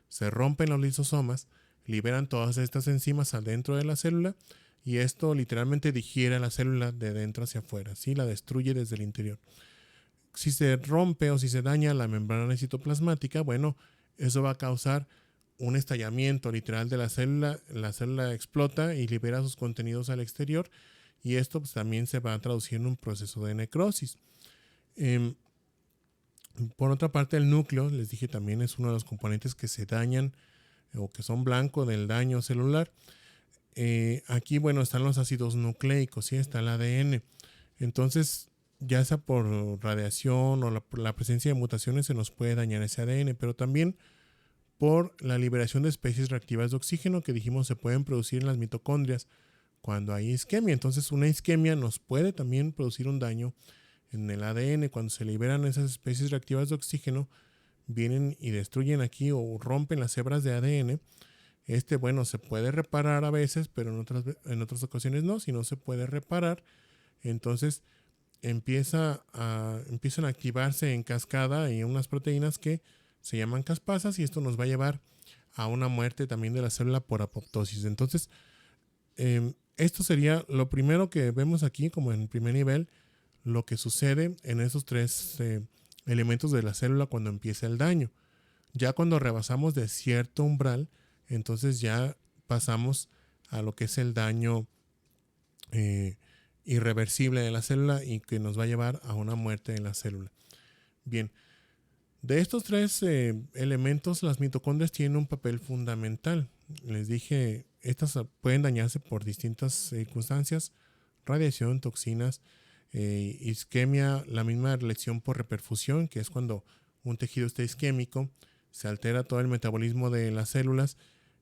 se rompen los lisosomas, liberan todas estas enzimas adentro de la célula, y esto literalmente digiere a la célula de dentro hacia afuera, ¿sí? La destruye desde el interior. Si se rompe o si se daña la membrana citoplasmática, bueno, eso va a causar un estallamiento literal de la célula explota y libera sus contenidos al exterior, y esto pues también se va a traducir en un proceso de necrosis. Por otra parte, el núcleo, les dije, también es uno de los componentes que se dañan o que son blanco del daño celular. Aquí, bueno, están los ácidos nucleicos, ¿sí? Está el ADN. Entonces, ya sea por radiación o la presencia de mutaciones, se nos puede dañar ese ADN, pero también por la liberación de especies reactivas de oxígeno que dijimos se pueden producir en las mitocondrias cuando hay isquemia. Entonces una isquemia nos puede también producir un daño en el ADN. Cuando se liberan esas especies reactivas de oxígeno, vienen y destruyen aquí o rompen las hebras de ADN. Bueno, se puede reparar a veces, pero en otras ocasiones no. Si no se puede reparar, entonces empiezan a activarse en cascada y unas proteínas que se llaman caspasas, y esto nos va a llevar a una muerte también de la célula por apoptosis. Entonces, esto sería lo primero que vemos aquí como en primer nivel, lo que sucede en esos tres elementos de la célula cuando empieza el daño. Ya cuando rebasamos de cierto umbral, entonces ya pasamos a lo que es el daño irreversible de la célula y que nos va a llevar a una muerte de la célula. Bien, de estos tres elementos, las mitocondrias tienen un papel fundamental. Les dije, estas pueden dañarse por distintas circunstancias: radiación, toxinas, isquemia, la misma lesión por reperfusión, que es cuando un tejido está isquémico, se altera todo el metabolismo de las células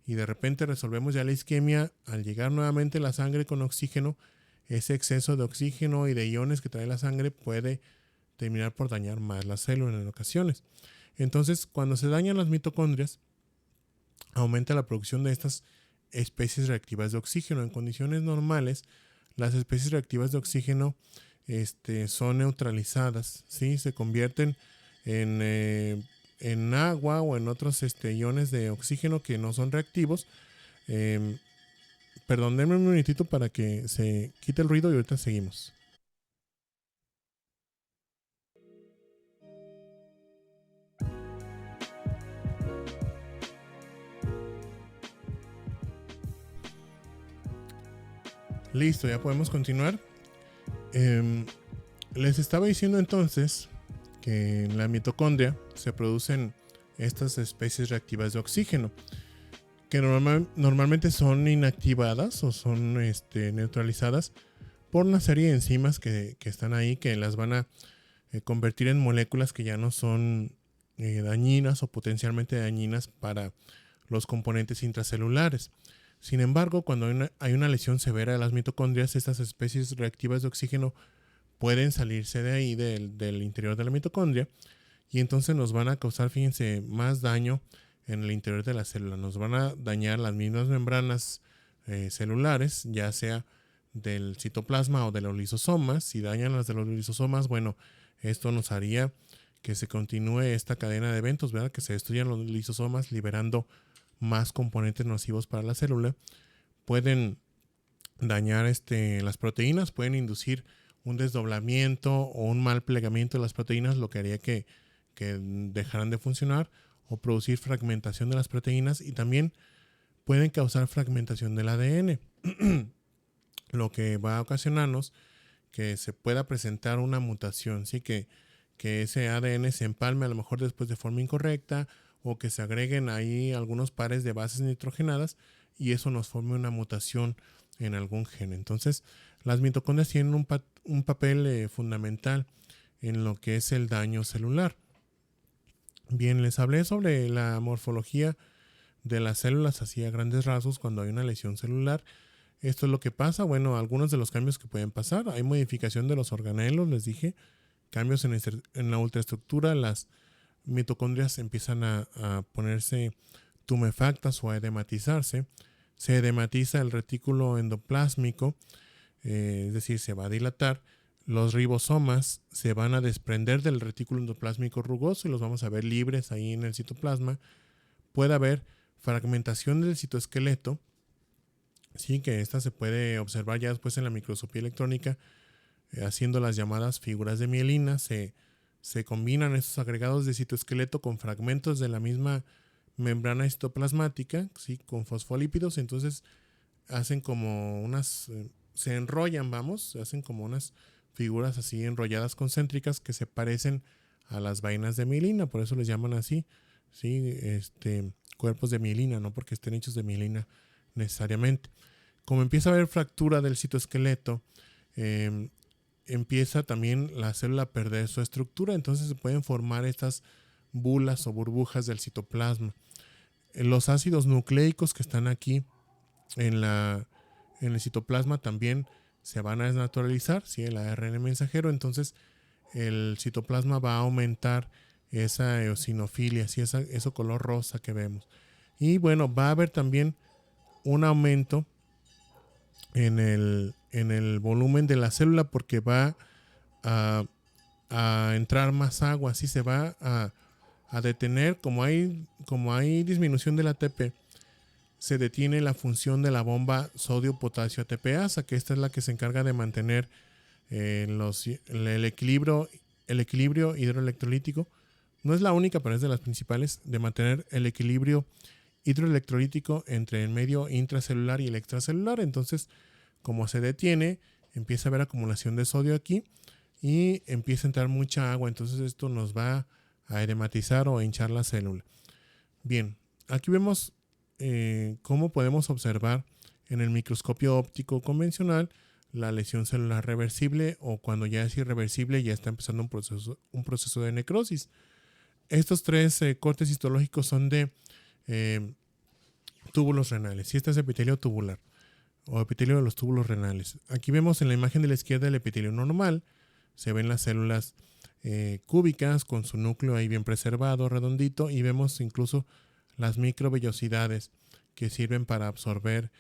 y de repente resolvemos ya la isquemia. Al llegar nuevamente la sangre con oxígeno, ese exceso de oxígeno y de iones que trae la sangre puede terminar por dañar más la célula en ocasiones. Entonces, cuando se dañan las mitocondrias, aumenta la producción de estas especies reactivas de oxígeno. En condiciones normales, las especies reactivas de oxígeno son neutralizadas, ¿sí? Se convierten en agua o en otros iones de oxígeno que no son reactivos. Perdón, denme un minutito para que se quite el ruido y ahorita seguimos. Listo, ya podemos continuar. Les estaba diciendo entonces que en la mitocondria se producen estas especies reactivas de oxígeno, que normalmente son inactivadas o son neutralizadas por una serie de enzimas que están ahí, que las van a convertir en moléculas que ya no son dañinas o potencialmente dañinas para los componentes intracelulares. Sin embargo, cuando hay una lesión severa de las mitocondrias, estas especies reactivas de oxígeno pueden salirse de ahí, del interior de la mitocondria, y entonces nos van a causar, fíjense, más daño en el interior de la célula. Nos van a dañar las mismas membranas celulares, ya sea del citoplasma o de los lisosomas. Si dañan las de los lisosomas, bueno, esto nos haría que se continúe esta cadena de eventos, ¿verdad? Que se destruyan los lisosomas, liberando más componentes nocivos para la célula. Pueden dañar las proteínas, pueden inducir un desdoblamiento o un mal plegamiento de las proteínas, lo que haría que dejaran de funcionar, o producir fragmentación de las proteínas, y también pueden causar fragmentación del ADN, lo que va a ocasionarnos que se pueda presentar una mutación, ¿sí? Que ese ADN se empalme a lo mejor después de forma incorrecta, o que se agreguen ahí algunos pares de bases nitrogenadas y eso nos forme una mutación en algún gen. Entonces, las mitocondrias tienen un papel fundamental en lo que es el daño celular. Bien, les hablé sobre la morfología de las células así a grandes rasgos cuando hay una lesión celular. Esto es lo que pasa. Bueno, algunos de los cambios que pueden pasar: hay modificación de los organelos, les dije, cambios en la ultraestructura. Las mitocondrias empiezan a ponerse tumefactas o a edematizarse. Se edematiza el retículo endoplásmico, es decir, se va a dilatar. Los ribosomas se van a desprender del retículo endoplásmico rugoso y los vamos a ver libres ahí en el citoplasma. Puede haber fragmentación del citoesqueleto, sí, que esta se puede observar ya después en la microscopía electrónica, haciendo las llamadas figuras de mielina. Se combinan estos agregados de citoesqueleto con fragmentos de la misma membrana citoplasmática, ¿sí? Con fosfolípidos. Entonces hacen como unas, se enrollan, se hacen como unas figuras así enrolladas concéntricas que se parecen a las vainas de mielina, por eso les llaman así, ¿sí? Cuerpos de mielina, no porque estén hechos de mielina necesariamente. Como empieza a haber fractura del citoesqueleto, empieza también la célula a perder su estructura, entonces se pueden formar estas bulas o burbujas del citoplasma. Los ácidos nucleicos que están aquí en en el citoplasma también se van a desnaturalizar, ¿sí? El ARN mensajero. Entonces el citoplasma va a aumentar esa eosinofilia, ¿sí? Ese color rosa que vemos. Y bueno, va a haber también un aumento en el volumen de la célula porque va a, a entrar más agua, así se va a detener. Como hay disminución del ATP, se detiene la función de la bomba sodio-potasio ATPasa, que esta es la que se encarga de mantener el equilibrio hidroelectrolítico. No es la única, pero es de las principales, de mantener el equilibrio hidroelectrolítico entre el medio intracelular y el extracelular. Entonces, como se detiene, empieza a haber acumulación de sodio aquí y empieza a entrar mucha agua. Entonces esto nos va a edematizar o a hinchar la célula. Bien, aquí vemos cómo podemos observar en el microscopio óptico convencional la lesión celular reversible, o cuando ya es irreversible, ya está empezando un proceso de necrosis. Estos tres cortes histológicos son de túbulos renales, y este es epitelio tubular o epitelio de los túbulos renales. Aquí vemos en la imagen de la izquierda el epitelio normal. Se ven las células cúbicas con su núcleo ahí bien preservado, redondito, y vemos incluso las microvellosidades que sirven para absorber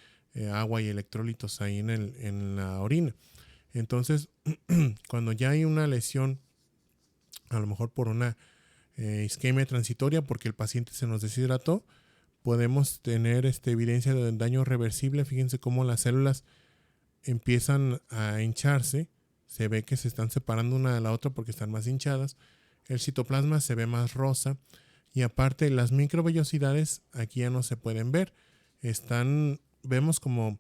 agua y electrolitos ahí en la orina. Entonces, cuando ya hay una lesión, a lo mejor por una isquemia transitoria, porque el paciente se nos deshidrató, podemos tener evidencia de daño reversible. Fíjense cómo las células empiezan a hincharse. Se ve que se están separando una de la otra porque están más hinchadas. El citoplasma se ve más rosa. Y aparte, las microvellosidades aquí ya no se pueden ver. Vemos como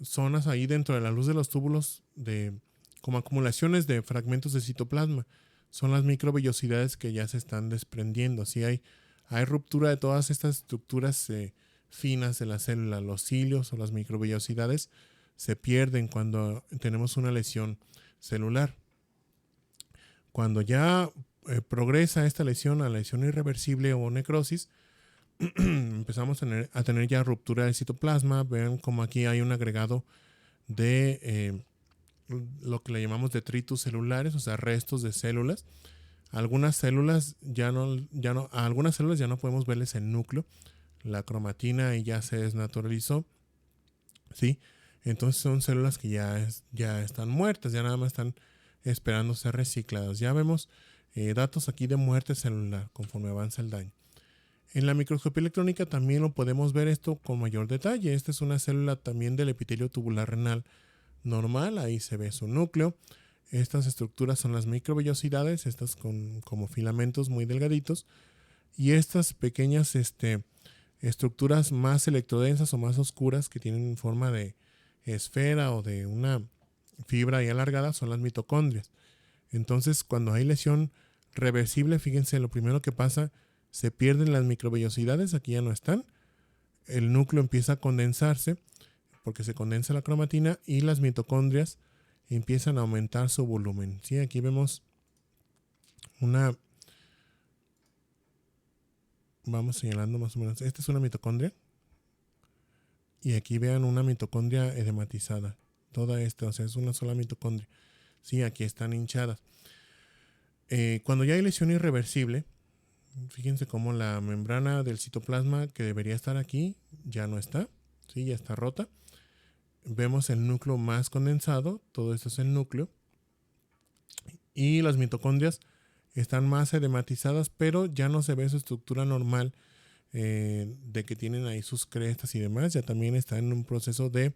zonas ahí dentro de la luz de los túbulos, como acumulaciones de fragmentos de citoplasma. Son las microvellosidades que ya se están desprendiendo. Así hay ruptura de todas estas estructuras finas de la célula. Los cilios o las microvellosidades se pierden cuando tenemos una lesión celular. Cuando ya progresa esta lesión a la lesión irreversible o necrosis, empezamos a tener ya ruptura del citoplasma. Vean como aquí hay un agregado de lo que le llamamos detritus celulares, o sea, restos de células. Algunas células ya no podemos verles el núcleo, la cromatina, y ya se desnaturalizó, ¿sí? Entonces son células que ya están muertas, ya nada más están esperando ser recicladas. Ya vemos datos aquí de muerte celular conforme avanza el daño. En la microscopía electrónica también lo podemos ver esto con mayor detalle. Esta es una célula también del epitelio tubular renal normal. Ahí se ve su núcleo. Estas estructuras son las microvellosidades, estas como filamentos muy delgaditos. Y estas pequeñas estructuras más electrodensas o más oscuras que tienen forma de esfera o de una fibra ahí alargada son las mitocondrias. Entonces, cuando hay lesión reversible, fíjense, lo primero que pasa, se pierden las microvellosidades, aquí ya no están. El núcleo empieza a condensarse porque se condensa la cromatina, y las mitocondrias empiezan a aumentar su volumen. ¿Sí? Aquí vemos vamos señalando más o menos. Esta es una mitocondria. Y aquí vean una mitocondria edematizada. Toda esta, o sea, es una sola mitocondria. Sí, aquí están hinchadas. Cuando ya hay lesión irreversible, fíjense cómo la membrana del citoplasma que debería estar aquí ya no está. Sí, ya está rota. Vemos el núcleo más condensado. Todo esto es el núcleo. Y las mitocondrias están más edematizadas, pero ya no se ve su estructura normal de que tienen ahí sus crestas y demás. Ya también está en un proceso de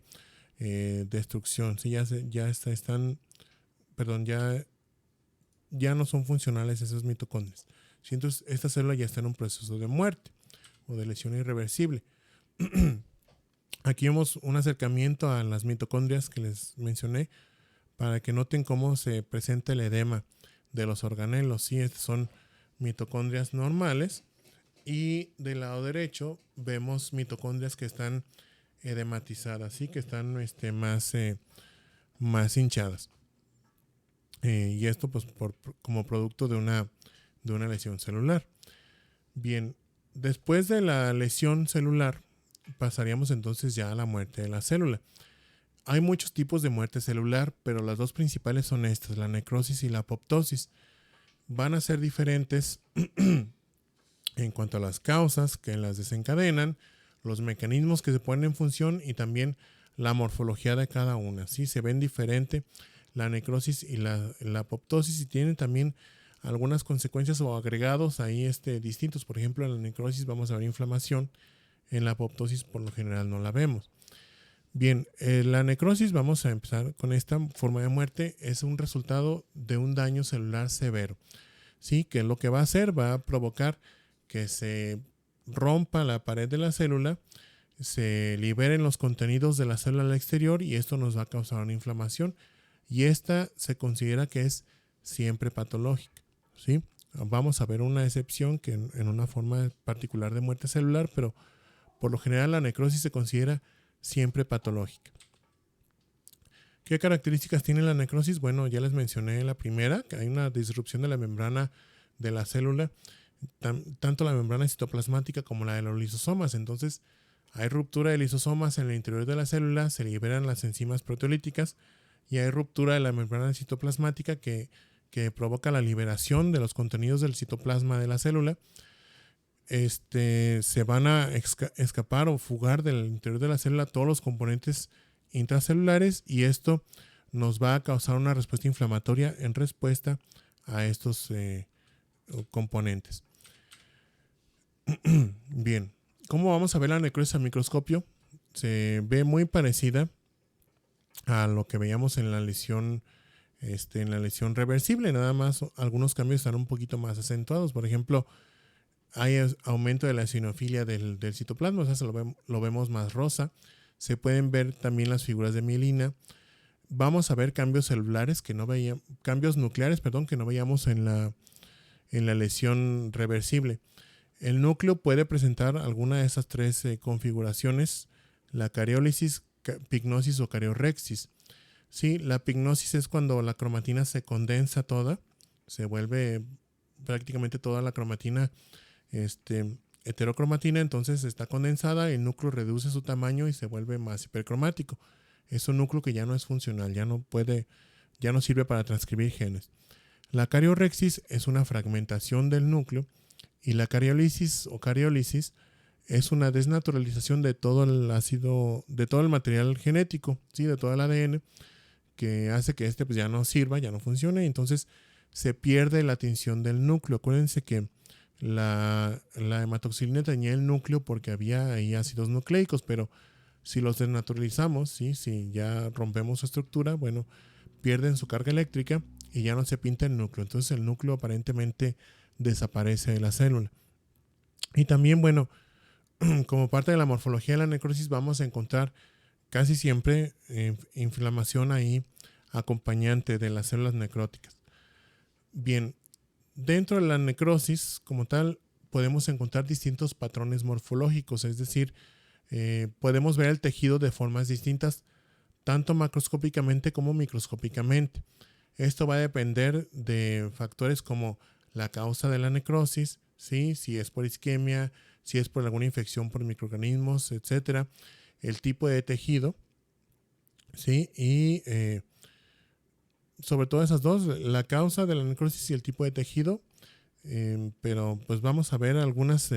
destrucción. Sí, ya no son funcionales esas mitocondrias. Sí, entonces esta célula ya está en un proceso de muerte o de lesión irreversible. Aquí vemos un acercamiento a las mitocondrias que les mencioné para que noten cómo se presenta el edema de los organelos. Sí, estas son mitocondrias normales, y del lado derecho vemos mitocondrias que están edematizadas, ¿sí? Que están más hinchadas. Y esto pues como producto de una lesión celular. Bien, después de la lesión celular pasaríamos entonces ya a la muerte de la célula. hay muchos tipos de muerte celular, pero las dos principales son estas, la necrosis y la apoptosis. Van a ser diferentes en cuanto a las causas que las desencadenan, los mecanismos que se ponen en función y también la morfología de cada una. ¿Sí? Se ven diferente la necrosis y la apoptosis y tienen también algunas consecuencias o agregados ahí distintos. Por ejemplo, en la necrosis vamos a ver inflamación, en la apoptosis por lo general no la vemos. Bien, la necrosis, vamos a empezar con esta forma de muerte, es un resultado de un daño celular severo. ¿Sí? Que lo que va a hacer va a provocar que se rompa la pared de la célula, se liberen los contenidos de la célula al exterior y esto nos va a causar una inflamación y esta se considera que es siempre patológica. ¿Sí? Vamos a ver una excepción que en una forma particular de muerte celular, pero por lo general la necrosis se considera siempre patológica. ¿Qué características tiene la necrosis? Bueno, ya les mencioné la primera, que hay una disrupción de la membrana de la célula, tanto la membrana citoplasmática como la de los lisosomas. Entonces, hay ruptura de lisosomas en el interior de la célula, se liberan las enzimas proteolíticas y hay ruptura de la membrana citoplasmática que provoca la liberación de los contenidos del citoplasma de la célula. Se van a escapar o fugar del interior de la célula todos los componentes intracelulares y esto nos va a causar una respuesta inflamatoria en respuesta a estos componentes. Bien, ¿cómo vamos a ver la necrosis al microscopio? Se ve muy parecida a lo que veíamos en la lesión reversible, nada más algunos cambios están un poquito más acentuados. Por ejemplo, hay aumento de la eosinofilia del citoplasma, o sea, lo vemos más rosa. Se pueden ver también las figuras de mielina. Vamos a ver cambios celulares cambios nucleares, que no veíamos en la lesión reversible. El núcleo puede presentar alguna de esas tres configuraciones, la cariólisis, pignosis o cariorrexis. Sí, la pignosis es cuando la cromatina se condensa toda, se vuelve prácticamente toda la cromatina heterocromatina, entonces está condensada, el núcleo reduce su tamaño y se vuelve más hipercromático. Es un núcleo que ya no es funcional, ya no sirve para transcribir genes. La cariorrexis es una fragmentación del núcleo y la cariólisis o cariólisis es una desnaturalización de todo el ácido, de todo el material genético, ¿sí? De todo el ADN, que hace que pues ya no sirva, ya no funcione, y entonces se pierde la tinción del núcleo. Acuérdense que la hematoxilina tenía el núcleo porque había ahí ácidos nucleicos, pero si los desnaturalizamos, ¿sí? Si ya rompemos su estructura, bueno, pierden su carga eléctrica y ya no se pinta el núcleo. Entonces el núcleo aparentemente desaparece de la célula. Y también, bueno, como parte de la morfología de la necrosis vamos a encontrar casi siempre inflamación ahí acompañante de las células necróticas. Bien, dentro de la necrosis como tal podemos encontrar distintos patrones morfológicos, es decir, podemos ver el tejido de formas distintas, tanto macroscópicamente como microscópicamente. Esto va a depender de factores como la causa de la necrosis, ¿sí? Si es por isquemia, si es por alguna infección por microorganismos, etcétera, el tipo de tejido, ¿sí? Y sobre todo esas dos, la causa de la necrosis y el tipo de tejido, pero pues vamos a ver algunas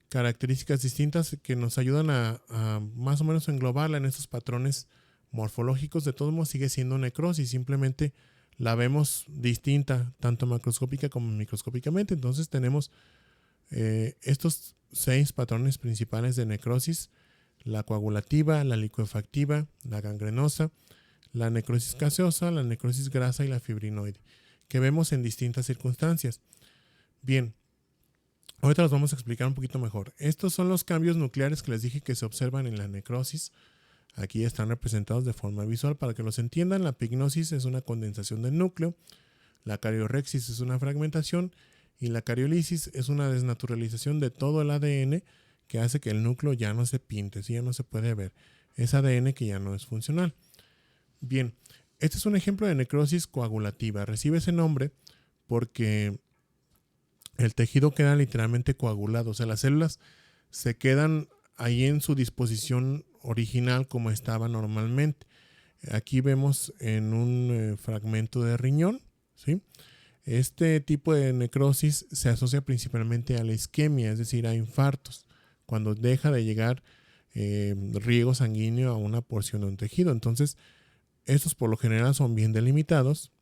características distintas que nos ayudan a más o menos englobarla en estos patrones morfológicos. De todos modos sigue siendo necrosis, simplemente la vemos distinta tanto macroscópica como microscópicamente. Entonces tenemos estos 6 patrones principales de necrosis: la coagulativa, la licuefactiva, la gangrenosa, la necrosis gaseosa, la necrosis grasa y la fibrinoide, que vemos en distintas circunstancias. Bien, ahorita los vamos a explicar un poquito mejor. Estos son los cambios nucleares que les dije que se observan en la necrosis. Aquí están representados de forma visual para que los entiendan. La pignosis es una condensación del núcleo, la cariorrexis es una fragmentación y la cariólisis es una desnaturalización de todo el ADN que hace que el núcleo ya no se pinte, ¿sí? Ya no se puede ver. Es ADN que ya no es funcional. Bien, este es un ejemplo de necrosis coagulativa. Recibe ese nombre porque el tejido queda literalmente coagulado, o sea, las células se quedan ahí en su disposición original como estaba normalmente. Aquí vemos en un fragmento de riñón, ¿sí? Este tipo de necrosis se asocia principalmente a la isquemia, es decir, a infartos, cuando deja de llegar riego sanguíneo a una porción de un tejido. Entonces, estos por lo general son bien delimitados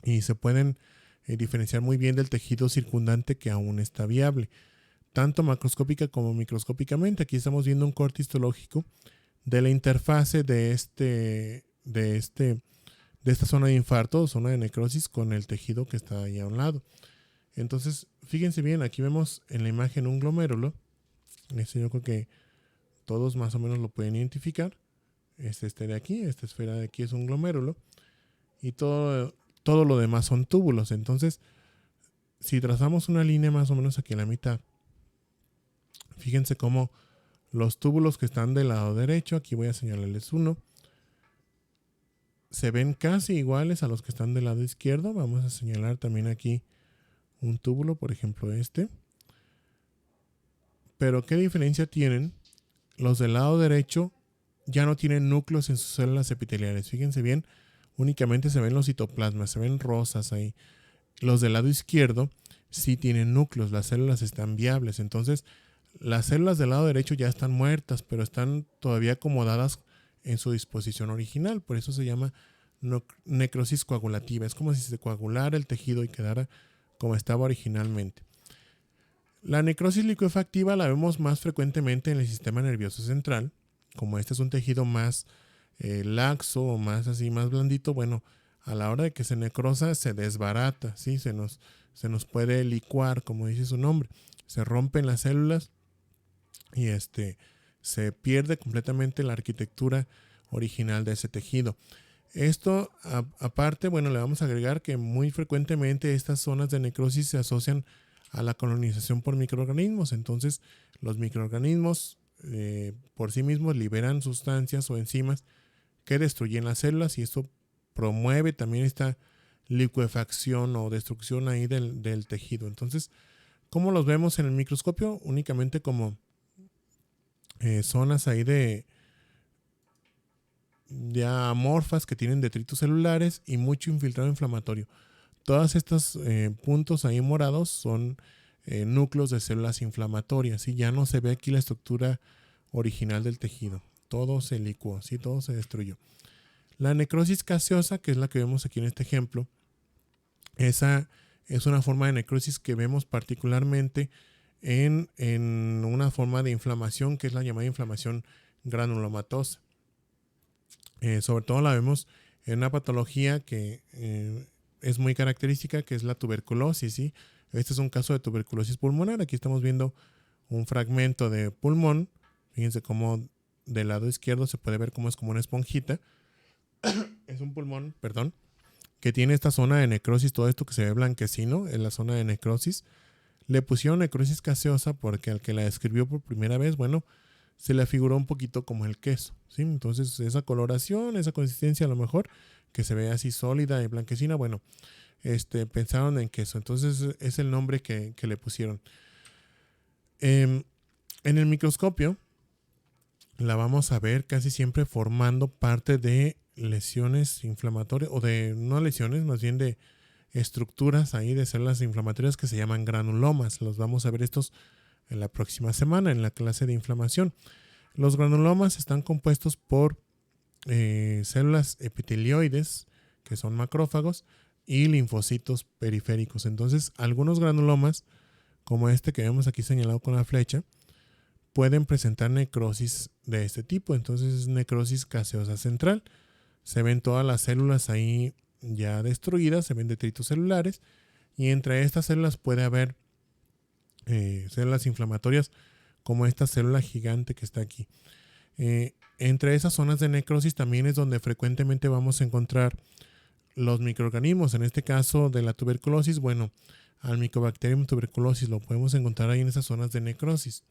y se pueden diferenciar muy bien del tejido circundante que aún está viable, tanto macroscópica como microscópicamente. Aquí estamos viendo un corte histológico de la interfase de esta zona de infarto, zona de necrosis, con el tejido que está ahí a un lado. Entonces, fíjense bien, aquí vemos en la imagen un glomérulo. Yo creo que todos más o menos lo pueden identificar. Este de aquí, esta esfera de aquí es un glomérulo. Y todo lo demás son túbulos. Entonces, si trazamos una línea más o menos aquí en la mitad, fíjense cómo los túbulos que están del lado derecho, aquí voy a señalarles uno, se ven casi iguales a los que están del lado izquierdo. Vamos a señalar también aquí un túbulo, por ejemplo este. Pero ¿qué diferencia tienen? Los del lado derecho ya no tienen núcleos en sus células epiteliales. Fíjense bien, únicamente se ven los citoplasmas, se ven rosas ahí. Los del lado izquierdo sí tienen núcleos, las células están viables. Entonces, las células del lado derecho ya están muertas, pero están todavía acomodadas en su disposición original. Por eso se llama necrosis coagulativa. Es como si se coagulara el tejido y quedara como estaba originalmente. La necrosis licuefactiva la vemos más frecuentemente en el sistema nervioso central. Como este es un tejido más laxo o más blandito, bueno, a la hora de que se necrosa se desbarata, ¿sí? Se nos puede licuar, como dice su nombre. Se rompen las células y se pierde completamente la arquitectura original de ese tejido. Esto, aparte, bueno, le vamos a agregar que muy frecuentemente estas zonas de necrosis se asocian a la colonización por microorganismos. Entonces, los microorganismos por sí mismos liberan sustancias o enzimas que destruyen las células y esto promueve también esta licuefacción o destrucción ahí del tejido. Entonces, ¿cómo los vemos en el microscopio? Únicamente como zonas ahí de amorfas que tienen detritos celulares y mucho infiltrado inflamatorio. Todos estos puntos ahí morados son núcleos de células inflamatorias y ya no se ve aquí la estructura original del tejido. Todo se licuó, ¿sí? Todo se destruyó. La necrosis gaseosa, que es la que vemos aquí en este ejemplo, esa es una forma de necrosis que vemos particularmente en una forma de inflamación que es la llamada inflamación granulomatosa. Sobre todo la vemos en una patología que es muy característica, que es la tuberculosis, ¿sí? Este es un caso de tuberculosis pulmonar. Aquí estamos viendo un fragmento de pulmón. Fíjense cómo del lado izquierdo se puede ver cómo es como una esponjita. Es un pulmón, perdón, que tiene esta zona de necrosis, todo esto que se ve blanquecino en la zona de necrosis. Le pusieron necrosis gaseosa porque al que la describió por primera vez, bueno, se le afiguró un poquito como el queso, ¿sí? Entonces esa coloración, esa consistencia a lo mejor, que se ve así sólida y blanquecina, bueno, pensaron en queso. Entonces es el nombre que le pusieron. En el microscopio la vamos a ver casi siempre formando parte de lesiones inflamatorias, o de, no lesiones, más bien de estructuras ahí de células inflamatorias que se llaman granulomas. Los vamos a ver estos en la próxima semana en la clase de inflamación. Los granulomas están compuestos por células epitelioides, que son macrófagos, y linfocitos periféricos. Entonces, algunos granulomas, como este que vemos aquí señalado con la flecha, pueden presentar necrosis de este tipo. Entonces, es necrosis gaseosa central. Se ven todas las células ahí ya destruidas, se ven detritos celulares, y entre estas células puede haber células inflamatorias como esta célula gigante que está aquí. Entre esas zonas de necrosis también es donde frecuentemente vamos a encontrar los microorganismos. En este caso de la tuberculosis, bueno, al Mycobacterium tuberculosis lo podemos encontrar ahí en esas zonas de necrosis.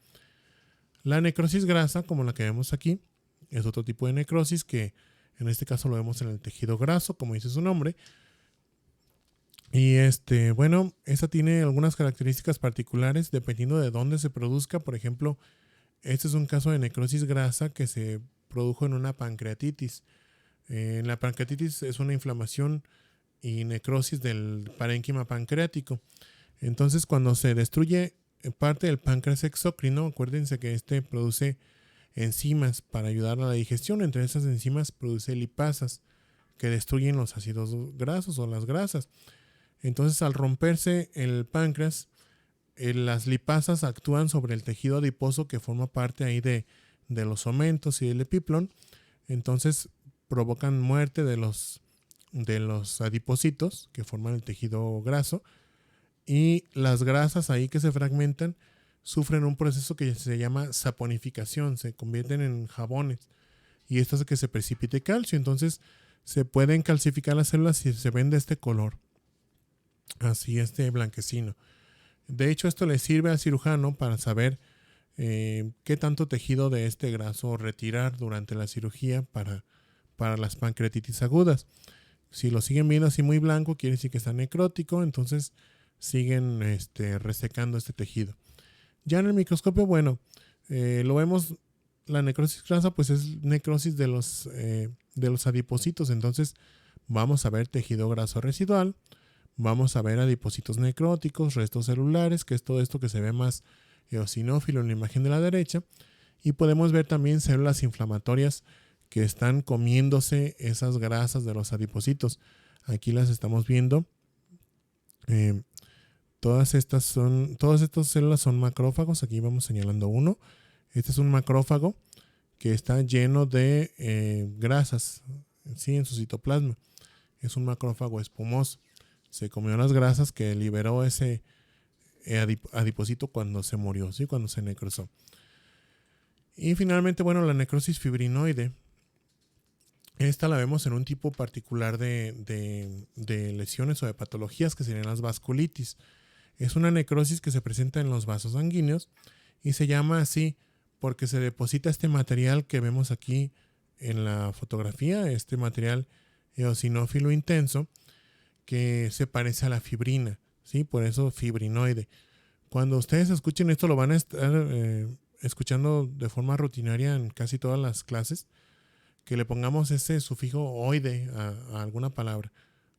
La necrosis grasa, como la que vemos aquí, es otro tipo de necrosis que en este caso lo vemos en el tejido graso, como dice su nombre. Y bueno, esa tiene algunas características particulares dependiendo de dónde se produzca. Por ejemplo, Este es un caso de necrosis grasa que se produjo en una pancreatitis. La pancreatitis es una inflamación y necrosis del parénquima pancreático. Entonces, cuando se destruye parte del páncreas exócrino, acuérdense que este produce enzimas para ayudar a la digestión. Entre esas enzimas produce lipasas que destruyen los ácidos grasos o las grasas. Entonces, al romperse el páncreas, las lipasas actúan sobre el tejido adiposo que forma parte ahí de los omentos y del epiplón. Entonces provocan muerte de los adipocitos que forman el tejido graso, y las grasas ahí que se fragmentan sufren un proceso que se llama saponificación, se convierten en jabones, y esto hace que se precipite calcio. Entonces se pueden calcificar las células si se ven de este color, así blanquecino. De hecho, esto le sirve al cirujano para saber qué tanto tejido de este graso retirar durante la cirugía para las pancreatitis agudas. Si lo siguen viendo así muy blanco, quiere decir que está necrótico, entonces siguen resecando este tejido. Ya en el microscopio, bueno, lo vemos, la necrosis grasa pues es necrosis de los adipocitos. Entonces vamos a ver tejido graso residual, vamos a ver adipocitos necróticos, restos celulares, que es todo esto que se ve más eosinófilo en la imagen de la derecha, y podemos ver también células inflamatorias que están comiéndose esas grasas de los adipocitos. Aquí las estamos viendo. Todas estas células son macrófagos. Aquí vamos señalando uno. Este es un macrófago que está lleno de grasas, ¿sí? En su citoplasma. Es un macrófago espumoso. Se comió las grasas que liberó ese adipocito cuando se murió, ¿sí? Cuando se necrosó. Y finalmente, bueno, la necrosis fibrinoide. Esta la vemos en un tipo particular de lesiones o de patologías que serían las vasculitis. Es una necrosis que se presenta en los vasos sanguíneos y se llama así porque se deposita este material que vemos aquí en la fotografía, este material eosinófilo intenso que se parece a la fibrina, ¿sí? Por eso fibrinoide. Cuando ustedes escuchen esto, lo van a estar escuchando de forma rutinaria en casi todas las clases, que le pongamos ese sufijo oide a alguna palabra.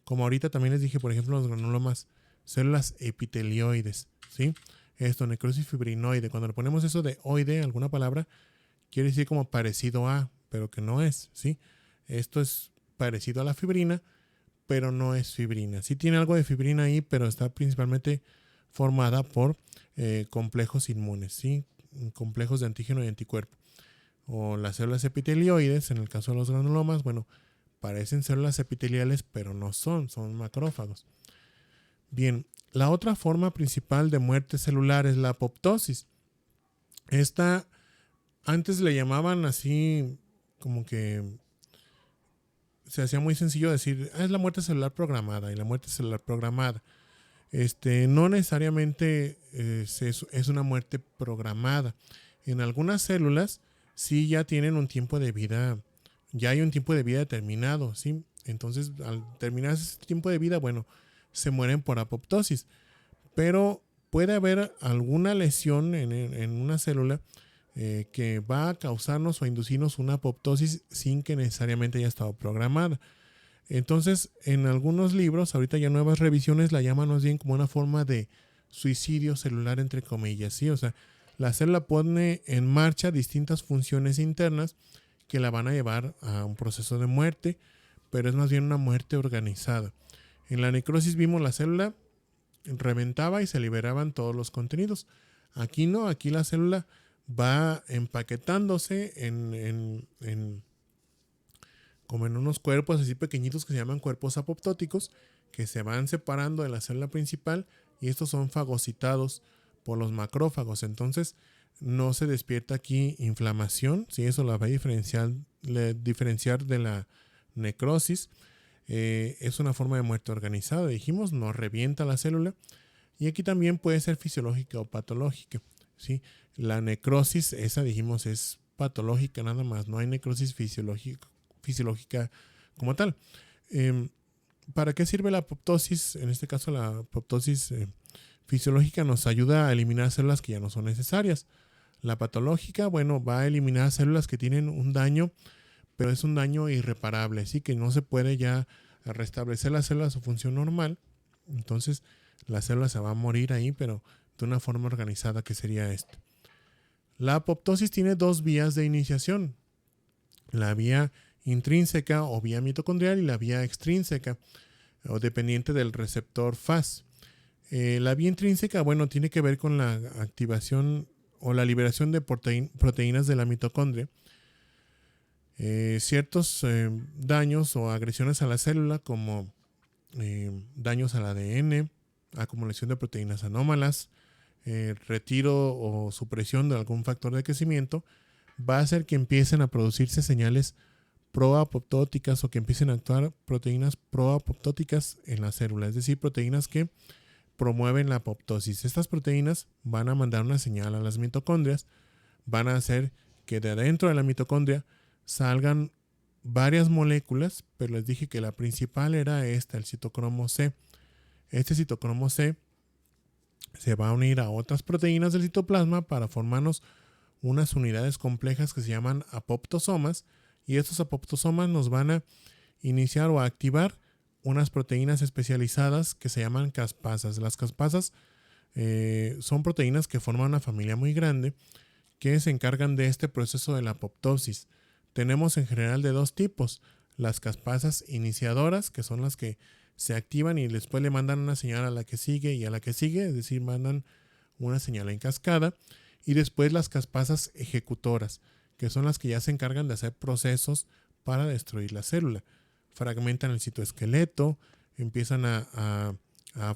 Como ahorita también les dije, por ejemplo, los granulomas, células epitelioides, ¿sí? Esto, necrosis fibrinoide. Cuando le ponemos eso de oide a alguna palabra, quiere decir como parecido a, pero que no es, ¿sí? Esto es parecido a la fibrina, pero no es fibrina. Sí tiene algo de fibrina ahí, pero está principalmente formada por complejos inmunes, ¿sí? Complejos de antígeno y anticuerpo. O las células epitelioides, en el caso de los granulomas, bueno, parecen células epiteliales, pero no son macrófagos. Bien, la otra forma principal de muerte celular es la apoptosis. Esta, antes le llamaban así, como que se hacía muy sencillo decir, es la muerte celular programada, y la muerte celular programada. No necesariamente es una muerte programada. En algunas células sí ya tienen un tiempo de vida, ya hay un tiempo de vida determinado, ¿sí? Entonces, al terminar ese tiempo de vida, bueno, se mueren por apoptosis. Pero puede haber alguna lesión en una célula que va a causarnos o a inducirnos una apoptosis sin que necesariamente haya estado programada. Entonces, en algunos libros, ahorita ya nuevas revisiones la llaman más bien como una forma de suicidio celular, entre comillas, ¿sí? O sea, la célula pone en marcha distintas funciones internas que la van a llevar a un proceso de muerte, pero es más bien una muerte organizada. En la necrosis vimos la célula reventaba y se liberaban todos los contenidos. Aquí no, aquí la célula va empaquetándose como en unos cuerpos así pequeñitos que se llaman cuerpos apoptóticos, que se van separando de la célula principal, y estos son fagocitados por los macrófagos. Entonces no se despierta aquí inflamación, ¿sí? Eso la va a diferenciar de la necrosis. Es una forma de muerte organizada, dijimos, no revienta la célula, y aquí también puede ser fisiológica o patológica, ¿sí? La necrosis, esa dijimos, es patológica nada más, no hay necrosis fisiológica como tal. ¿Para qué sirve la apoptosis? En este caso la apoptosis fisiológica nos ayuda a eliminar células que ya no son necesarias. La patológica, bueno, va a eliminar células que tienen un daño, pero es un daño irreparable, así que no se puede ya restablecer la célula a su función normal. Entonces, la célula se va a morir ahí, pero de una forma organizada, que sería esta. La apoptosis tiene dos vías de iniciación: la vía intrínseca o vía mitocondrial y la vía extrínseca o dependiente del receptor Fas. La vía intrínseca, bueno, tiene que ver con la activación o la liberación de proteínas de la mitocondria. Ciertos daños o agresiones a la célula, como daños al ADN, acumulación de proteínas anómalas, retiro o supresión de algún factor de crecimiento, va a hacer que empiecen a producirse señales proapoptóticas o que empiecen a actuar proteínas proapoptóticas en la célula, es decir, proteínas que promueven la apoptosis. Estas proteínas van a mandar una señal a las mitocondrias, van a hacer que de adentro de la mitocondria salgan varias moléculas, pero les dije que la principal era esta, el citocromo C. Este citocromo C se va a unir a otras proteínas del citoplasma para formarnos unas unidades complejas que se llaman apoptosomas, y estos apoptosomas nos van a iniciar o a activar unas proteínas especializadas que se llaman caspasas. Las caspasas son proteínas que forman una familia muy grande que se encargan de este proceso de la apoptosis. Tenemos en general de dos tipos: las caspasas iniciadoras, que son las que se activan y después le mandan una señal a la que sigue y a la que sigue, es decir, mandan una señal en cascada, y después las caspasas ejecutoras, que son las que ya se encargan de hacer procesos para destruir la célula. Fragmentan el citoesqueleto, empiezan a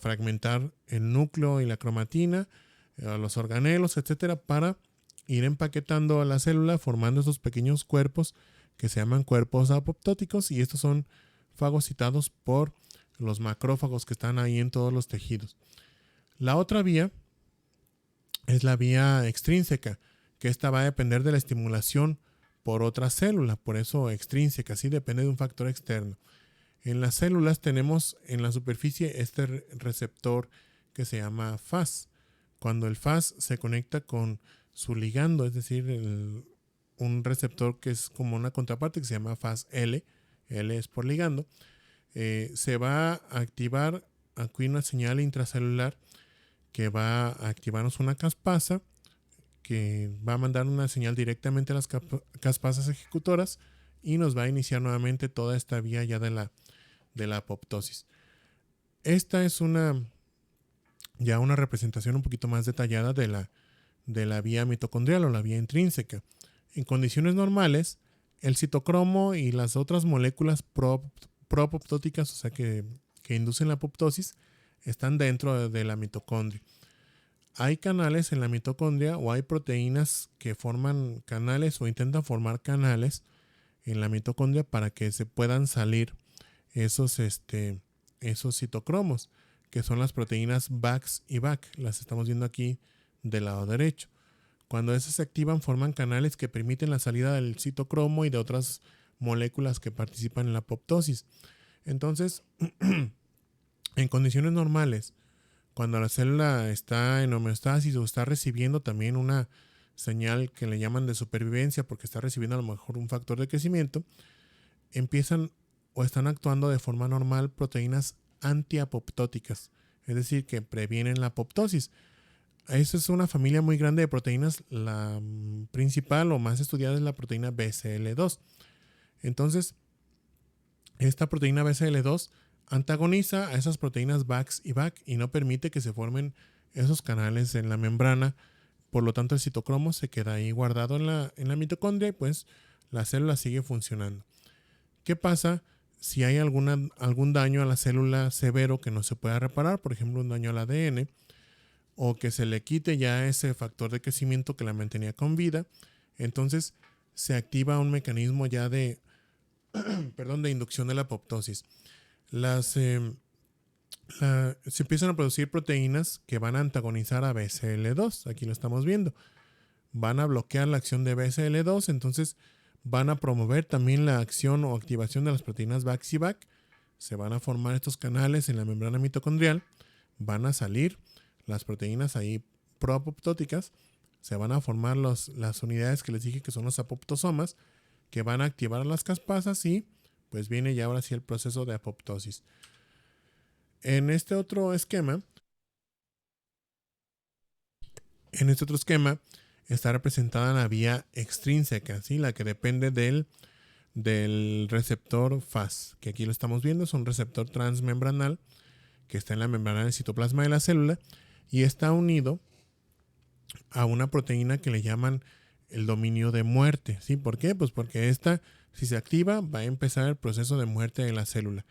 fragmentar el núcleo y la cromatina, los organelos, etcétera, para ir empaquetando a la célula, formando estos pequeños cuerpos que se llaman cuerpos apoptóticos, y estos son fagocitados por los macrófagos que están ahí en todos los tejidos. La otra vía es la vía extrínseca, que esta va a depender de la estimulación por otra célula, por eso extrínseca, sí depende de un factor externo. En las células tenemos en la superficie este receptor que se llama Fas. Cuando el Fas se conecta con su ligando, es decir, un receptor que es como una contraparte que se llama Fas L, L es por ligando, se va a activar aquí una señal intracelular que va a activarnos una caspasa que va a mandar una señal directamente a las caspasas ejecutoras y nos va a iniciar nuevamente toda esta vía ya de la apoptosis. Esta es una representación un poquito más detallada de la vía mitocondrial o la vía intrínseca. En condiciones normales, el citocromo y las otras moléculas proapoptóticas, o sea que inducen la apoptosis, están dentro de la mitocondria. Hay canales en la mitocondria, o hay proteínas que forman canales o intentan formar canales en la mitocondria para que se puedan salir esos citocromos, que son las proteínas BAX y BAC. Las estamos viendo aquí del lado derecho. Cuando esas se activan, forman canales que permiten la salida del citocromo y de otras moléculas que participan en la apoptosis. Entonces, en condiciones normales, cuando la célula está en homeostasis o está recibiendo también una señal que le llaman de supervivencia porque está recibiendo a lo mejor un factor de crecimiento, empiezan o están actuando de forma normal proteínas antiapoptóticas, es decir, que previenen la apoptosis. Esa es una familia muy grande de proteínas. La principal o más estudiada es la proteína BCL2. Entonces, esta proteína BCL2 antagoniza a esas proteínas BAX y BAC y no permite que se formen esos canales en la membrana. Por lo tanto, el citocromo se queda ahí guardado en la mitocondria y pues la célula sigue funcionando. ¿Qué pasa si hay algún daño a la célula severo que no se pueda reparar? Por ejemplo, un daño al ADN, o que se le quite ya ese factor de crecimiento que la mantenía con vida. Entonces se activa un mecanismo ya de inducción de la apoptosis. Se empiezan a producir proteínas que van a antagonizar a BCL2. Aquí lo estamos viendo. Van a bloquear la acción de BCL2, entonces van a promover también la acción o activación de las proteínas BAX y BAC. Se van a formar estos canales en la membrana mitocondrial. Van a salir las proteínas ahí proapoptóticas se van a formar las unidades que les dije que son los apoptosomas, que van a activar las caspasas y pues viene ya ahora sí el proceso de apoptosis. En este otro esquema está representada la vía extrínseca, ¿sí? La que depende del receptor FAS, que aquí lo estamos viendo, es un receptor transmembranal que está en la membrana del citoplasma de la célula y está unido a una proteína que le llaman el dominio de muerte, ¿sí? ¿Por qué? Pues porque esta, si se activa, va a empezar el proceso de muerte de la célula.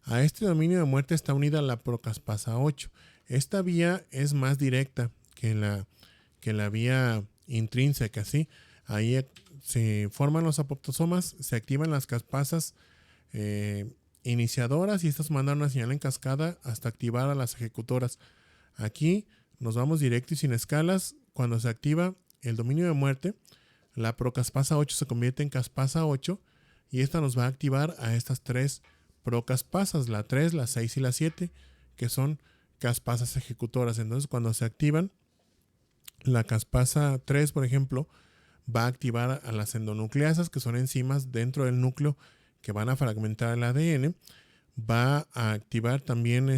A este dominio de muerte está unida la procaspasa 8. Esta vía es más directa que la vía intrínseca, ¿sí? Ahí se forman los apoptosomas, se activan las caspasas iniciadoras y estas mandan una señal en cascada hasta activar a las ejecutoras. Aquí nos vamos directo y sin escalas. Cuando se activa el dominio de muerte, la procaspasa 8 se convierte en caspasa 8 y esta nos va a activar a estas tres procaspasas, la 3, la 6 y la 7, que son caspasas ejecutoras. Entonces, cuando se activan, la caspasa 3, por ejemplo, va a activar a las endonucleasas, que son enzimas dentro del núcleo que van a fragmentar el ADN. Va a activar también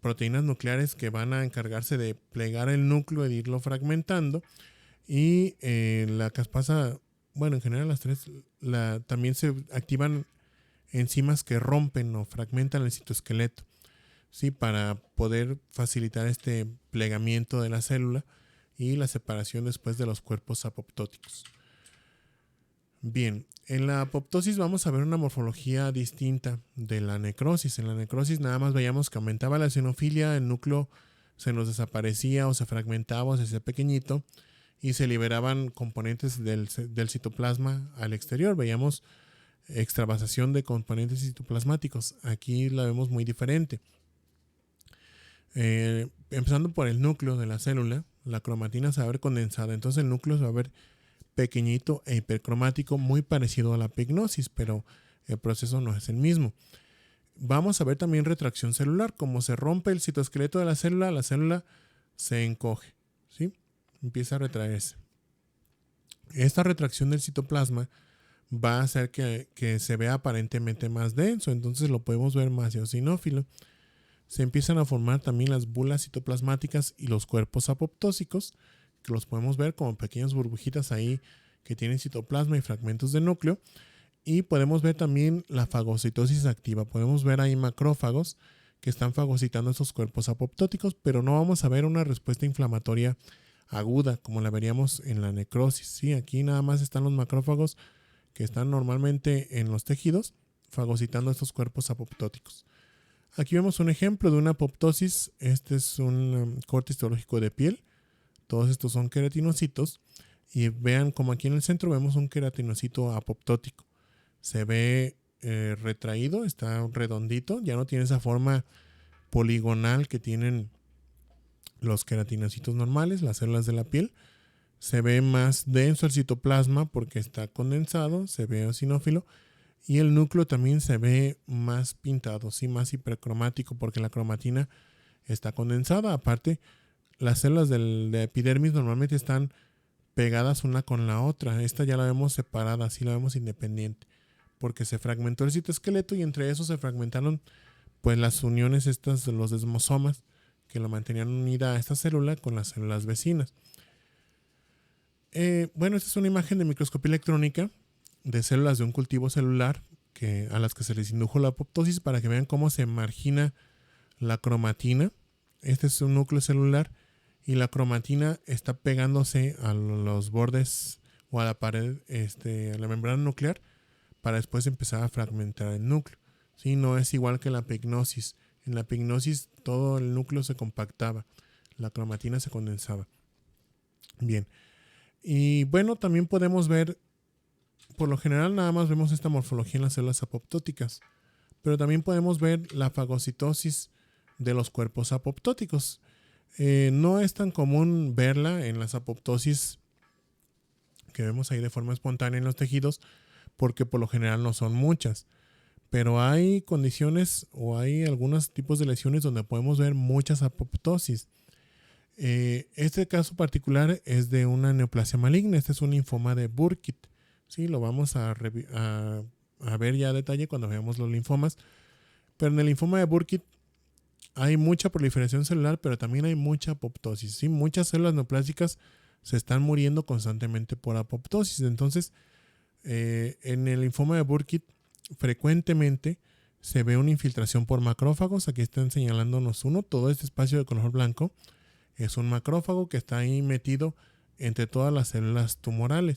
proteínas nucleares que van a encargarse de plegar el núcleo e irlo fragmentando. Y la caspasa, bueno, en general las tres, también se activan enzimas que rompen o fragmentan el citoesqueleto, ¿sí? Para poder facilitar este plegamiento de la célula y la separación después de los cuerpos apoptóticos. Bien, en la apoptosis vamos a ver una morfología distinta de la necrosis. En la necrosis nada más veíamos que aumentaba la eosinofilia, el núcleo se nos desaparecía o se fragmentaba o se hacía pequeñito y se liberaban componentes del citoplasma al exterior. Veíamos extravasación de componentes citoplasmáticos. Aquí la vemos muy diferente. Empezando por el núcleo de la célula, la cromatina se va a ver condensada. Entonces el núcleo se va a ver pequeñito e hipercromático, muy parecido a la epignosis, pero el proceso no es el mismo. Vamos a ver también retracción celular. Como se rompe el citoesqueleto de la célula se encoge, ¿sí? Empieza a retraerse. Esta retracción del citoplasma va a hacer que se vea aparentemente más denso, entonces lo podemos ver más eosinófilo. Se empiezan a formar también las bulas citoplasmáticas y los cuerpos apoptósicos, que los podemos ver como pequeñas burbujitas ahí que tienen citoplasma y fragmentos de núcleo. Y podemos ver también la fagocitosis activa. Podemos ver ahí macrófagos que están fagocitando esos cuerpos apoptóticos, pero no vamos a ver una respuesta inflamatoria aguda como la veríamos en la necrosis, ¿sí? Aquí nada más están los macrófagos que están normalmente en los tejidos fagocitando estos cuerpos apoptóticos. Aquí vemos un ejemplo de una apoptosis. Este es un corte histológico de piel. Todos estos son queratinocitos. Y vean como aquí en el centro vemos un queratinocito apoptótico. Se ve retraído, está redondito. Ya no tiene esa forma poligonal que tienen los queratinocitos normales, las células de la piel. Se ve más denso el citoplasma porque está condensado, se ve eosinófilo. Y el núcleo también se ve más pintado, sí, más hipercromático porque la cromatina está condensada. Aparte, las células de epidermis normalmente están pegadas una con la otra. Esta ya la vemos separada, así la vemos independiente, porque se fragmentó el citoesqueleto y entre esos se fragmentaron pues las uniones estas de los desmosomas que lo mantenían unida a esta célula con las células vecinas. Bueno, esta es una imagen de microscopía electrónica de células de un cultivo celular a las que se les indujo la apoptosis para que vean cómo se margina la cromatina. Este es un núcleo celular y la cromatina está pegándose a los bordes o a la pared, a la membrana nuclear para después empezar a fragmentar el núcleo. ¿Sí? No es igual que la epignosis. En la epignosis todo el núcleo se compactaba, la cromatina se condensaba. Bien. Y bueno, también podemos ver, por lo general nada más vemos esta morfología en las células apoptóticas, pero también podemos ver la fagocitosis de los cuerpos apoptóticos. No es tan común verla en las apoptosis que vemos ahí de forma espontánea en los tejidos, porque por lo general no son muchas, pero hay condiciones o hay algunos tipos de lesiones donde podemos ver muchas apoptosis. Este caso particular es de una neoplasia maligna. Este es un linfoma de Burkitt. Sí, lo vamos a ver ya a detalle cuando veamos los linfomas. Pero en el linfoma de Burkitt hay mucha proliferación celular, pero también hay mucha apoptosis. ¿Sí? Muchas células neoplásicas se están muriendo constantemente por apoptosis. Entonces, en el linfoma de Burkitt frecuentemente se ve una infiltración por macrófagos. Aquí están señalándonos uno. Todo este espacio de color blanco es un macrófago que está ahí metido entre todas las células tumorales.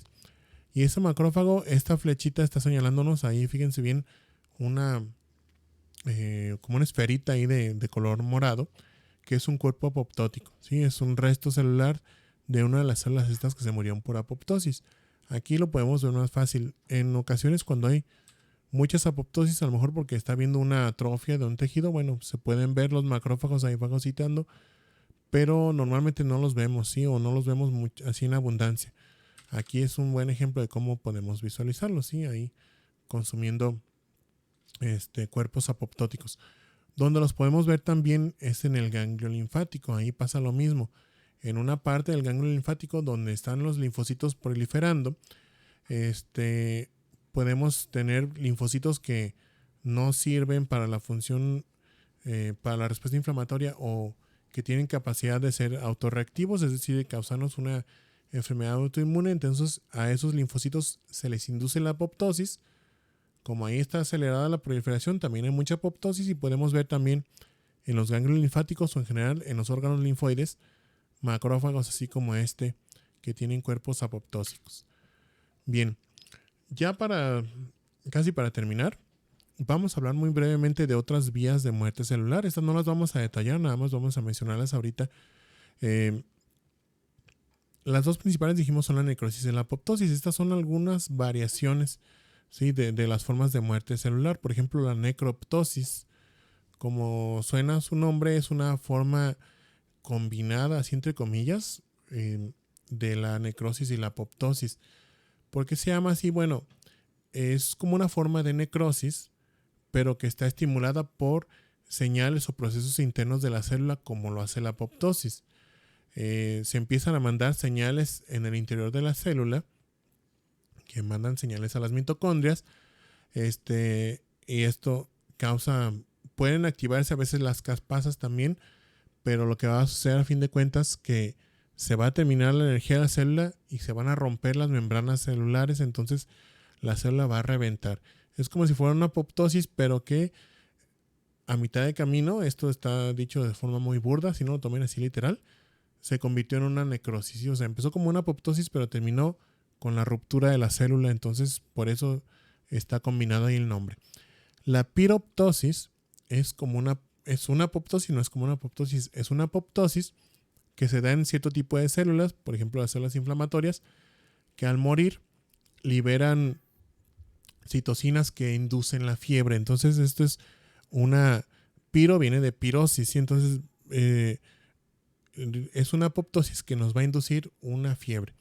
Y ese macrófago, esta flechita está señalándonos ahí, fíjense bien, una como una esferita ahí de color morado, que es un cuerpo apoptótico. ¿Sí? Es un resto celular de una de las células estas que se murieron por apoptosis. Aquí lo podemos ver más fácil. En ocasiones cuando hay muchas apoptosis, a lo mejor porque está habiendo una atrofia de un tejido, bueno, se pueden ver los macrófagos ahí fagocitando, pero normalmente no los vemos, ¿sí? O no los vemos así en abundancia. Aquí es un buen ejemplo de cómo podemos visualizarlos, ¿sí? Ahí consumiendo cuerpos apoptóticos. Donde los podemos ver también es en el ganglio linfático. Ahí pasa lo mismo. En una parte del ganglio linfático donde están los linfocitos proliferando, podemos tener linfocitos que no sirven para la función, para la respuesta inflamatoria, o que tienen capacidad de ser autorreactivos, es decir, de causarnos una enfermedad autoinmune. Entonces a esos linfocitos se les induce la apoptosis. Como ahí está acelerada la proliferación, también hay mucha apoptosis, y podemos ver también en los ganglios linfáticos o en general en los órganos linfoides macrófagos así como que tienen cuerpos apoptósicos. Bien, ya casi para terminar, vamos a hablar muy brevemente de otras vías de muerte celular. Estas no las vamos a detallar, nada más vamos a mencionarlas ahorita. Las dos principales dijimos son la necrosis y la apoptosis. Estas son algunas variaciones, ¿sí? de las formas de muerte celular. Por ejemplo, la necroptosis, como suena su nombre, es una forma combinada, así entre comillas, de la necrosis y la apoptosis. ¿Por qué se llama así? Bueno, es como una forma de necrosis, pero que está estimulada por señales o procesos internos de la célula, como lo hace la apoptosis. Se empiezan a mandar señales en el interior de la célula, que mandan señales a las mitocondrias, y esto pueden activarse a veces las caspasas también, pero lo que va a suceder a fin de cuentas que se va a terminar la energía de la célula y se van a romper las membranas celulares, entonces la célula va a reventar. Es como si fuera una apoptosis, pero que a mitad de camino, esto está dicho de forma muy burda, si no lo tomen así literal, se convirtió en una necrosis, ¿sí? O sea, empezó como una apoptosis, pero terminó con la ruptura de la célula, entonces por eso está combinado ahí el nombre. La piroptosis es una apoptosis, no es como una apoptosis, es una apoptosis que se da en cierto tipo de células, por ejemplo las células inflamatorias, que al morir liberan citocinas que inducen la fiebre. Entonces esto es viene de pirosis, ¿sí? Entonces es una apoptosis que nos va a inducir una fiebre.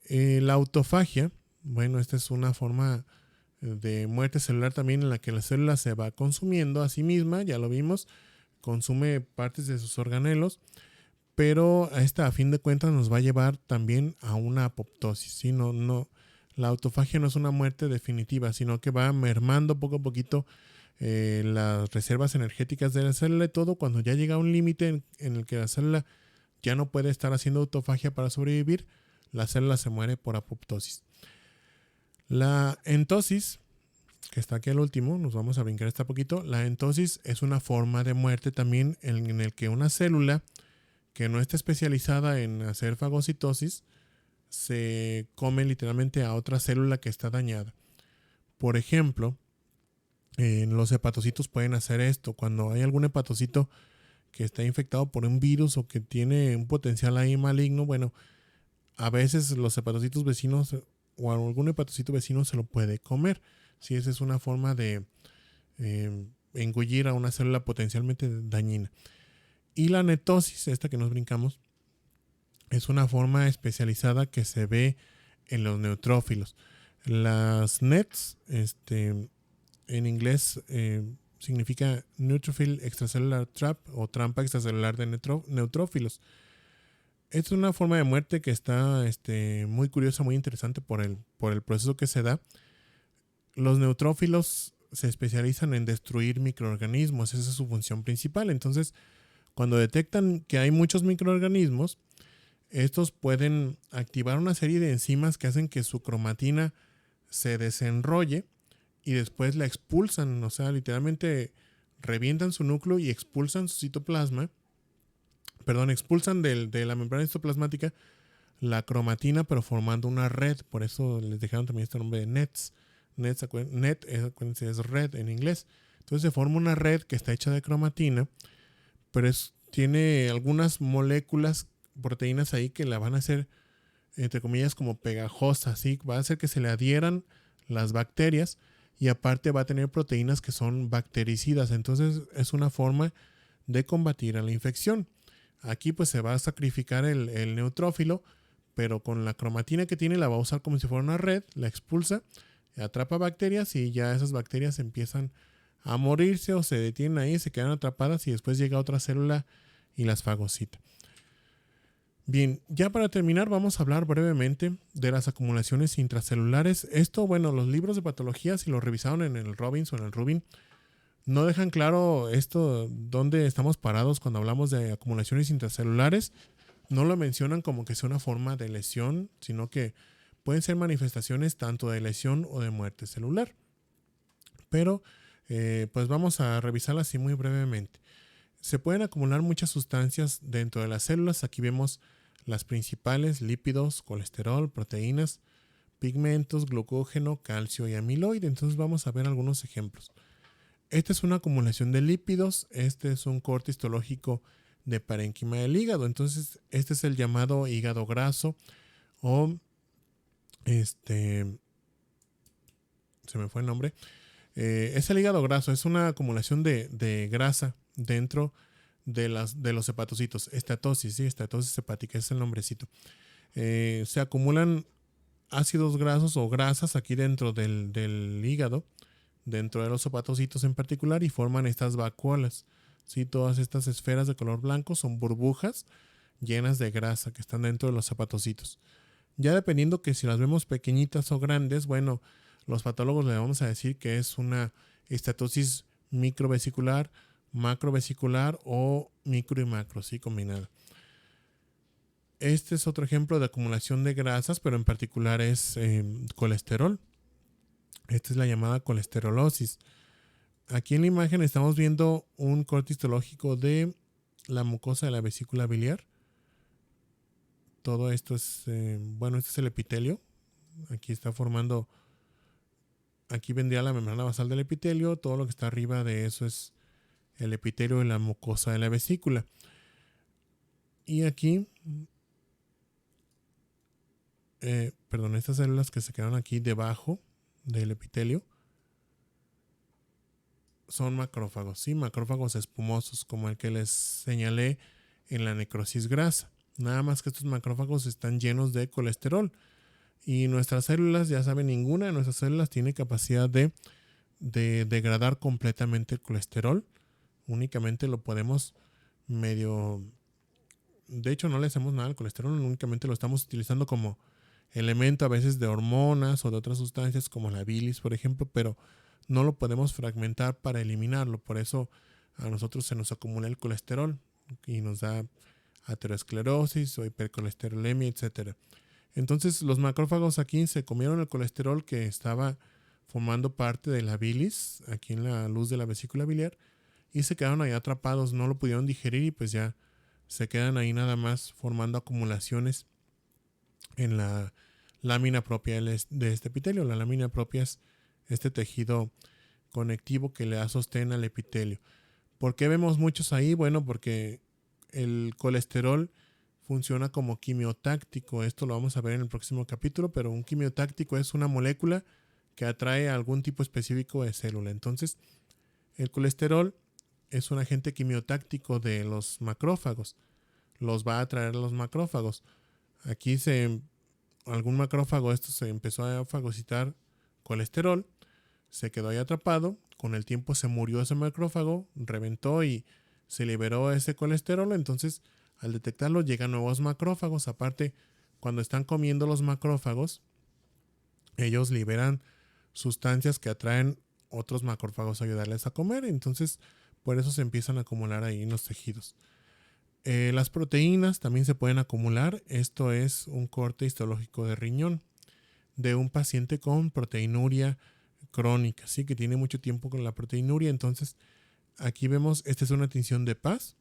La autofagia, bueno, esta es una forma de muerte celular también en la que la célula se va consumiendo a sí misma, ya lo vimos, consume partes de sus organelos, pero a fin de cuentas nos va a llevar también a una apoptosis, ¿sí? La autofagia no es una muerte definitiva, sino que va mermando poco a poquito las reservas energéticas de la célula, y todo cuando ya llega a un límite en el que la célula ya no puede estar haciendo autofagia para sobrevivir, la célula se muere por apoptosis. La entosis, que está aquí al último, nos vamos a brincar esta poquito. La entosis es una forma de muerte también en el que una célula que no está especializada en hacer fagocitosis se come literalmente a otra célula que está dañada. Por ejemplo, los hepatocitos pueden hacer esto. Cuando hay algún hepatocito que está infectado por un virus o que tiene un potencial ahí maligno, bueno, a veces los hepatocitos vecinos o algún hepatocito vecino se lo puede comer. Si esa es una forma de engullir a una célula potencialmente dañina. Y la netosis, esta que nos brincamos, es una forma especializada que se ve en los neutrófilos. Las NETs, en inglés significa Neutrophil Extracellular Trap o trampa extracelular de neutrófilos. Esta es una forma de muerte que está muy curiosa, muy interesante por el proceso que se da. Los neutrófilos se especializan en destruir microorganismos, esa es su función principal. Entonces, cuando detectan que hay muchos microorganismos, estos pueden activar una serie de enzimas que hacen que su cromatina se desenrolle y después la expulsan, o sea, literalmente revientan su núcleo y expulsan su citoplasma, expulsan de la membrana citoplasmática la cromatina, pero formando una red. Por eso les dejaron también este nombre de NETs. Net es red en inglés. Entonces se forma una red que está hecha de cromatina, pero tiene algunas moléculas, proteínas ahí que la van a hacer, entre comillas, como pegajosa, ¿sí? Va a hacer que se le adhieran las bacterias y aparte va a tener proteínas que son bactericidas. Entonces es una forma de combatir a la infección. Aquí pues se va a sacrificar el neutrófilo, pero con la cromatina que tiene la va a usar como si fuera una red, la expulsa, atrapa bacterias y ya esas bacterias empiezan a morirse o se detienen ahí, se quedan atrapadas y después llega otra célula y las fagocita. Bien, ya para terminar vamos a hablar brevemente de las acumulaciones intracelulares. Esto, bueno, los libros de patología, si lo revisaron en el Robbins o en el Rubin, no dejan claro esto, dónde estamos parados cuando hablamos de acumulaciones intracelulares. No lo mencionan como que sea una forma de lesión, sino que pueden ser manifestaciones tanto de lesión o de muerte celular. Pero pues vamos a revisarlas así muy brevemente. Se pueden acumular muchas sustancias dentro de las células. Aquí vemos las principales: lípidos, colesterol, proteínas, pigmentos, glucógeno, calcio y amiloide. Entonces vamos a ver algunos ejemplos. Esta es una acumulación de lípidos. Este es un corte histológico de parénquima del hígado. Entonces este es el llamado hígado graso o se me fue el nombre. Es el hígado graso. Es una acumulación de grasa dentro de los hepatocitos. Estatosis, sí, estatosis hepática es el nombrecito. Se acumulan ácidos grasos o grasas aquí dentro del hígado, dentro de los hepatocitos en particular, y forman estas vacuolas. ¿Sí? Todas estas esferas de color blanco son burbujas llenas de grasa que están dentro de los hepatocitos. Ya dependiendo que si las vemos pequeñitas o grandes, bueno, los patólogos le vamos a decir que es una estatosis microvesicular, macrovesicular o micro y macro, ¿sí? Combinada. Este es otro ejemplo de acumulación de grasas, pero en particular es colesterol. Esta es la llamada colesterolosis. Aquí en la imagen estamos viendo un corte histológico de la mucosa de la vesícula biliar. Todo esto es, este es el epitelio. Aquí está formando, aquí vendría la membrana basal del epitelio. Todo lo que está arriba de eso es el epitelio de la mucosa de la vesícula. Y aquí, estas células que se quedan aquí debajo del epitelio son macrófagos, ¿sí? Macrófagos espumosos, como el que les señalé en la necrosis grasa. Nada más que estos macrófagos están llenos de colesterol. Y nuestras células, ya saben, ninguna de nuestras células tiene capacidad de degradar completamente el colesterol. Únicamente lo podemos medio... De hecho, no le hacemos nada al colesterol, únicamente lo estamos utilizando como elemento a veces de hormonas o de otras sustancias como la bilis, por ejemplo, pero no lo podemos fragmentar para eliminarlo. Por eso a nosotros se nos acumula el colesterol y nos da aterosclerosis o hipercolesterolemia, etc. Entonces los macrófagos aquí se comieron el colesterol que estaba formando parte de la bilis, aquí en la luz de la vesícula biliar, y se quedaron ahí atrapados, no lo pudieron digerir y pues ya se quedan ahí nada más formando acumulaciones en la lámina propia de este epitelio. La lámina propia es este tejido conectivo que le da sostén al epitelio. ¿Por qué vemos muchos ahí? Bueno, porque el colesterol funciona como quimiotáctico. Esto lo vamos a ver en el próximo capítulo, pero un quimiotáctico es una molécula que atrae a algún tipo específico de célula. Entonces, el colesterol es un agente quimiotáctico de los macrófagos. Los va a atraer a los macrófagos. Aquí algún macrófago se empezó a fagocitar colesterol, se quedó ahí atrapado. Con el tiempo se murió ese macrófago, reventó y se liberó ese colesterol. Entonces Al detectarlo llegan nuevos macrófagos. Aparte, cuando están comiendo los macrófagos, ellos liberan sustancias que atraen otros macrófagos a ayudarles a comer. Entonces, por eso se empiezan a acumular ahí en los tejidos. Las proteínas también se pueden acumular. Esto es un corte histológico de riñón de un paciente con proteinuria crónica, ¿sí? Que tiene mucho tiempo con la proteinuria. Entonces, aquí vemos, esta es una tinción de Paz.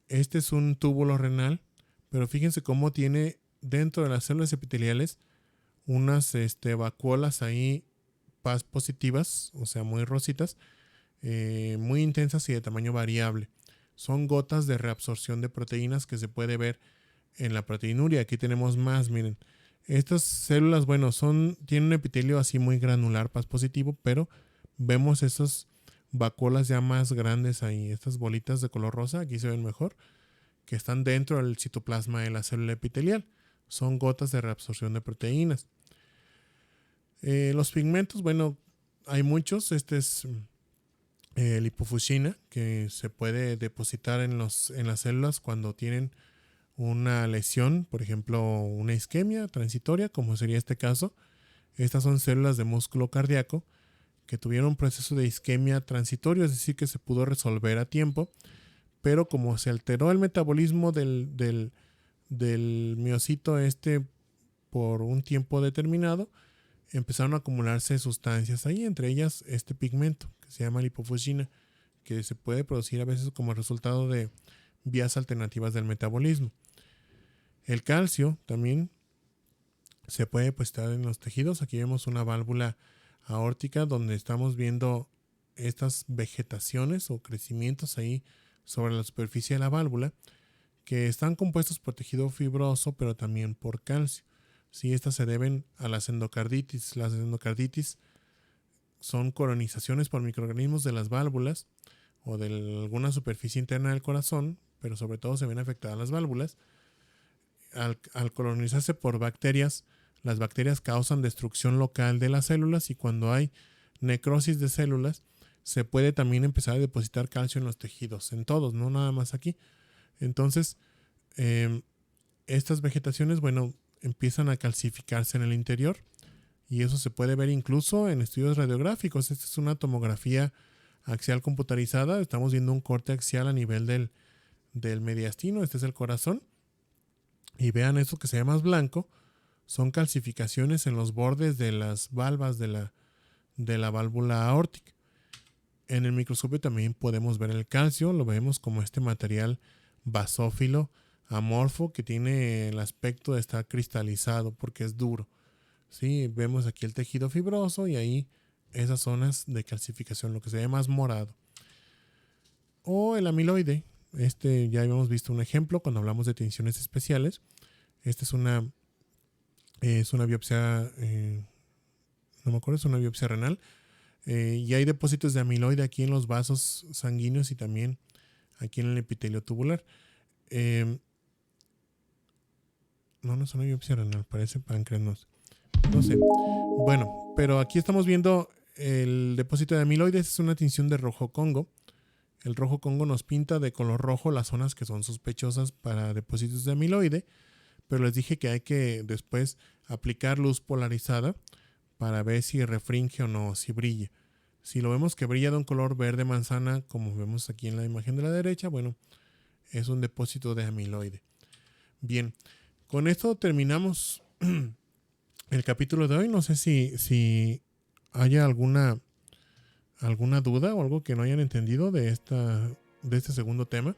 Este es un túbulo renal, pero fíjense cómo tiene dentro de las células epiteliales unas vacuolas ahí Paz positivas, o sea, muy rositas, muy intensas y de tamaño variable. Son gotas de reabsorción de proteínas que se puede ver en la proteinuria. Aquí tenemos más, miren. Estas células, bueno, tienen un epitelio así muy granular, Paz positivo, pero vemos esas vacuolas ya más grandes ahí, estas bolitas de color rosa, aquí se ven mejor, que están dentro del citoplasma de la célula epitelial. Son gotas de reabsorción de proteínas. Los pigmentos, bueno, hay muchos. Este es lipofuscina, que se puede depositar en las células cuando tienen una lesión, por ejemplo, una isquemia transitoria, como sería este caso. Estas son células de músculo cardíaco que tuvieron un proceso de isquemia transitorio, es decir, que se pudo resolver a tiempo, pero como se alteró el metabolismo del miocito por un tiempo determinado, empezaron a acumularse sustancias ahí, entre ellas este pigmento que se llama lipofuscina, que se puede producir a veces como resultado de vías alternativas del metabolismo. El calcio también se puede depositar en los tejidos. Aquí vemos una válvula aórtica donde estamos viendo estas vegetaciones o crecimientos ahí sobre la superficie de la válvula, que están compuestos por tejido fibroso, pero también por calcio. Sí, estas se deben a las endocarditis. Las endocarditis son colonizaciones por microorganismos de las válvulas o de alguna superficie interna del corazón, pero sobre todo se ven afectadas las válvulas. Al colonizarse por bacterias, las bacterias causan destrucción local de las células, y cuando hay necrosis de células, se puede también empezar a depositar calcio en los tejidos, en todos, no nada más aquí. Entonces, estas vegetaciones, bueno, empiezan a calcificarse en el interior, y eso se puede ver incluso en estudios radiográficos. Esta es una tomografía axial computarizada. Estamos viendo un corte axial a nivel del mediastino. Este es el corazón. Y vean eso que se ve más blanco. Son calcificaciones en los bordes de las valvas de la válvula aórtica. En el microscopio también podemos ver el calcio. Lo vemos como este material basófilo amorfo que tiene el aspecto de estar cristalizado porque es duro. Sí, vemos aquí el tejido fibroso y ahí esas zonas de calcificación, lo que se ve más morado. O el amiloide. Ya habíamos visto un ejemplo cuando hablamos de tinciones especiales. Esta es una biopsia, no me acuerdo, es una biopsia renal. Y hay depósitos de amiloide aquí en los vasos sanguíneos y también aquí en el epitelio tubular. No es una biopsia renal, parece páncreas, no sé. Bueno, pero aquí estamos viendo el depósito de amiloide. Es una tinción de rojo Congo. El rojo Congo nos pinta de color rojo las zonas que son sospechosas para depósitos de amiloide, pero les dije que hay que después aplicar luz polarizada para ver si refringe o no, si brilla. Si lo vemos que brilla de un color verde manzana, como vemos aquí en la imagen de la derecha, bueno, es un depósito de amiloide. Bien, con esto terminamos el capítulo de hoy. No sé si haya alguna duda o algo que no hayan entendido de este segundo tema.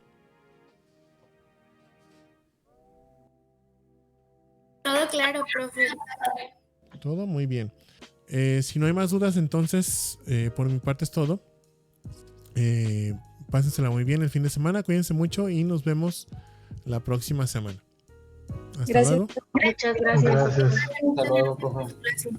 Todo claro, profe.
Todo muy bien. Si no hay más dudas, entonces por mi parte es todo. Pásensela muy bien el fin de semana, cuídense mucho y nos vemos la próxima semana. Hasta luego.
Muchas gracias.
Gracias. Hasta luego, profe.
Gracias.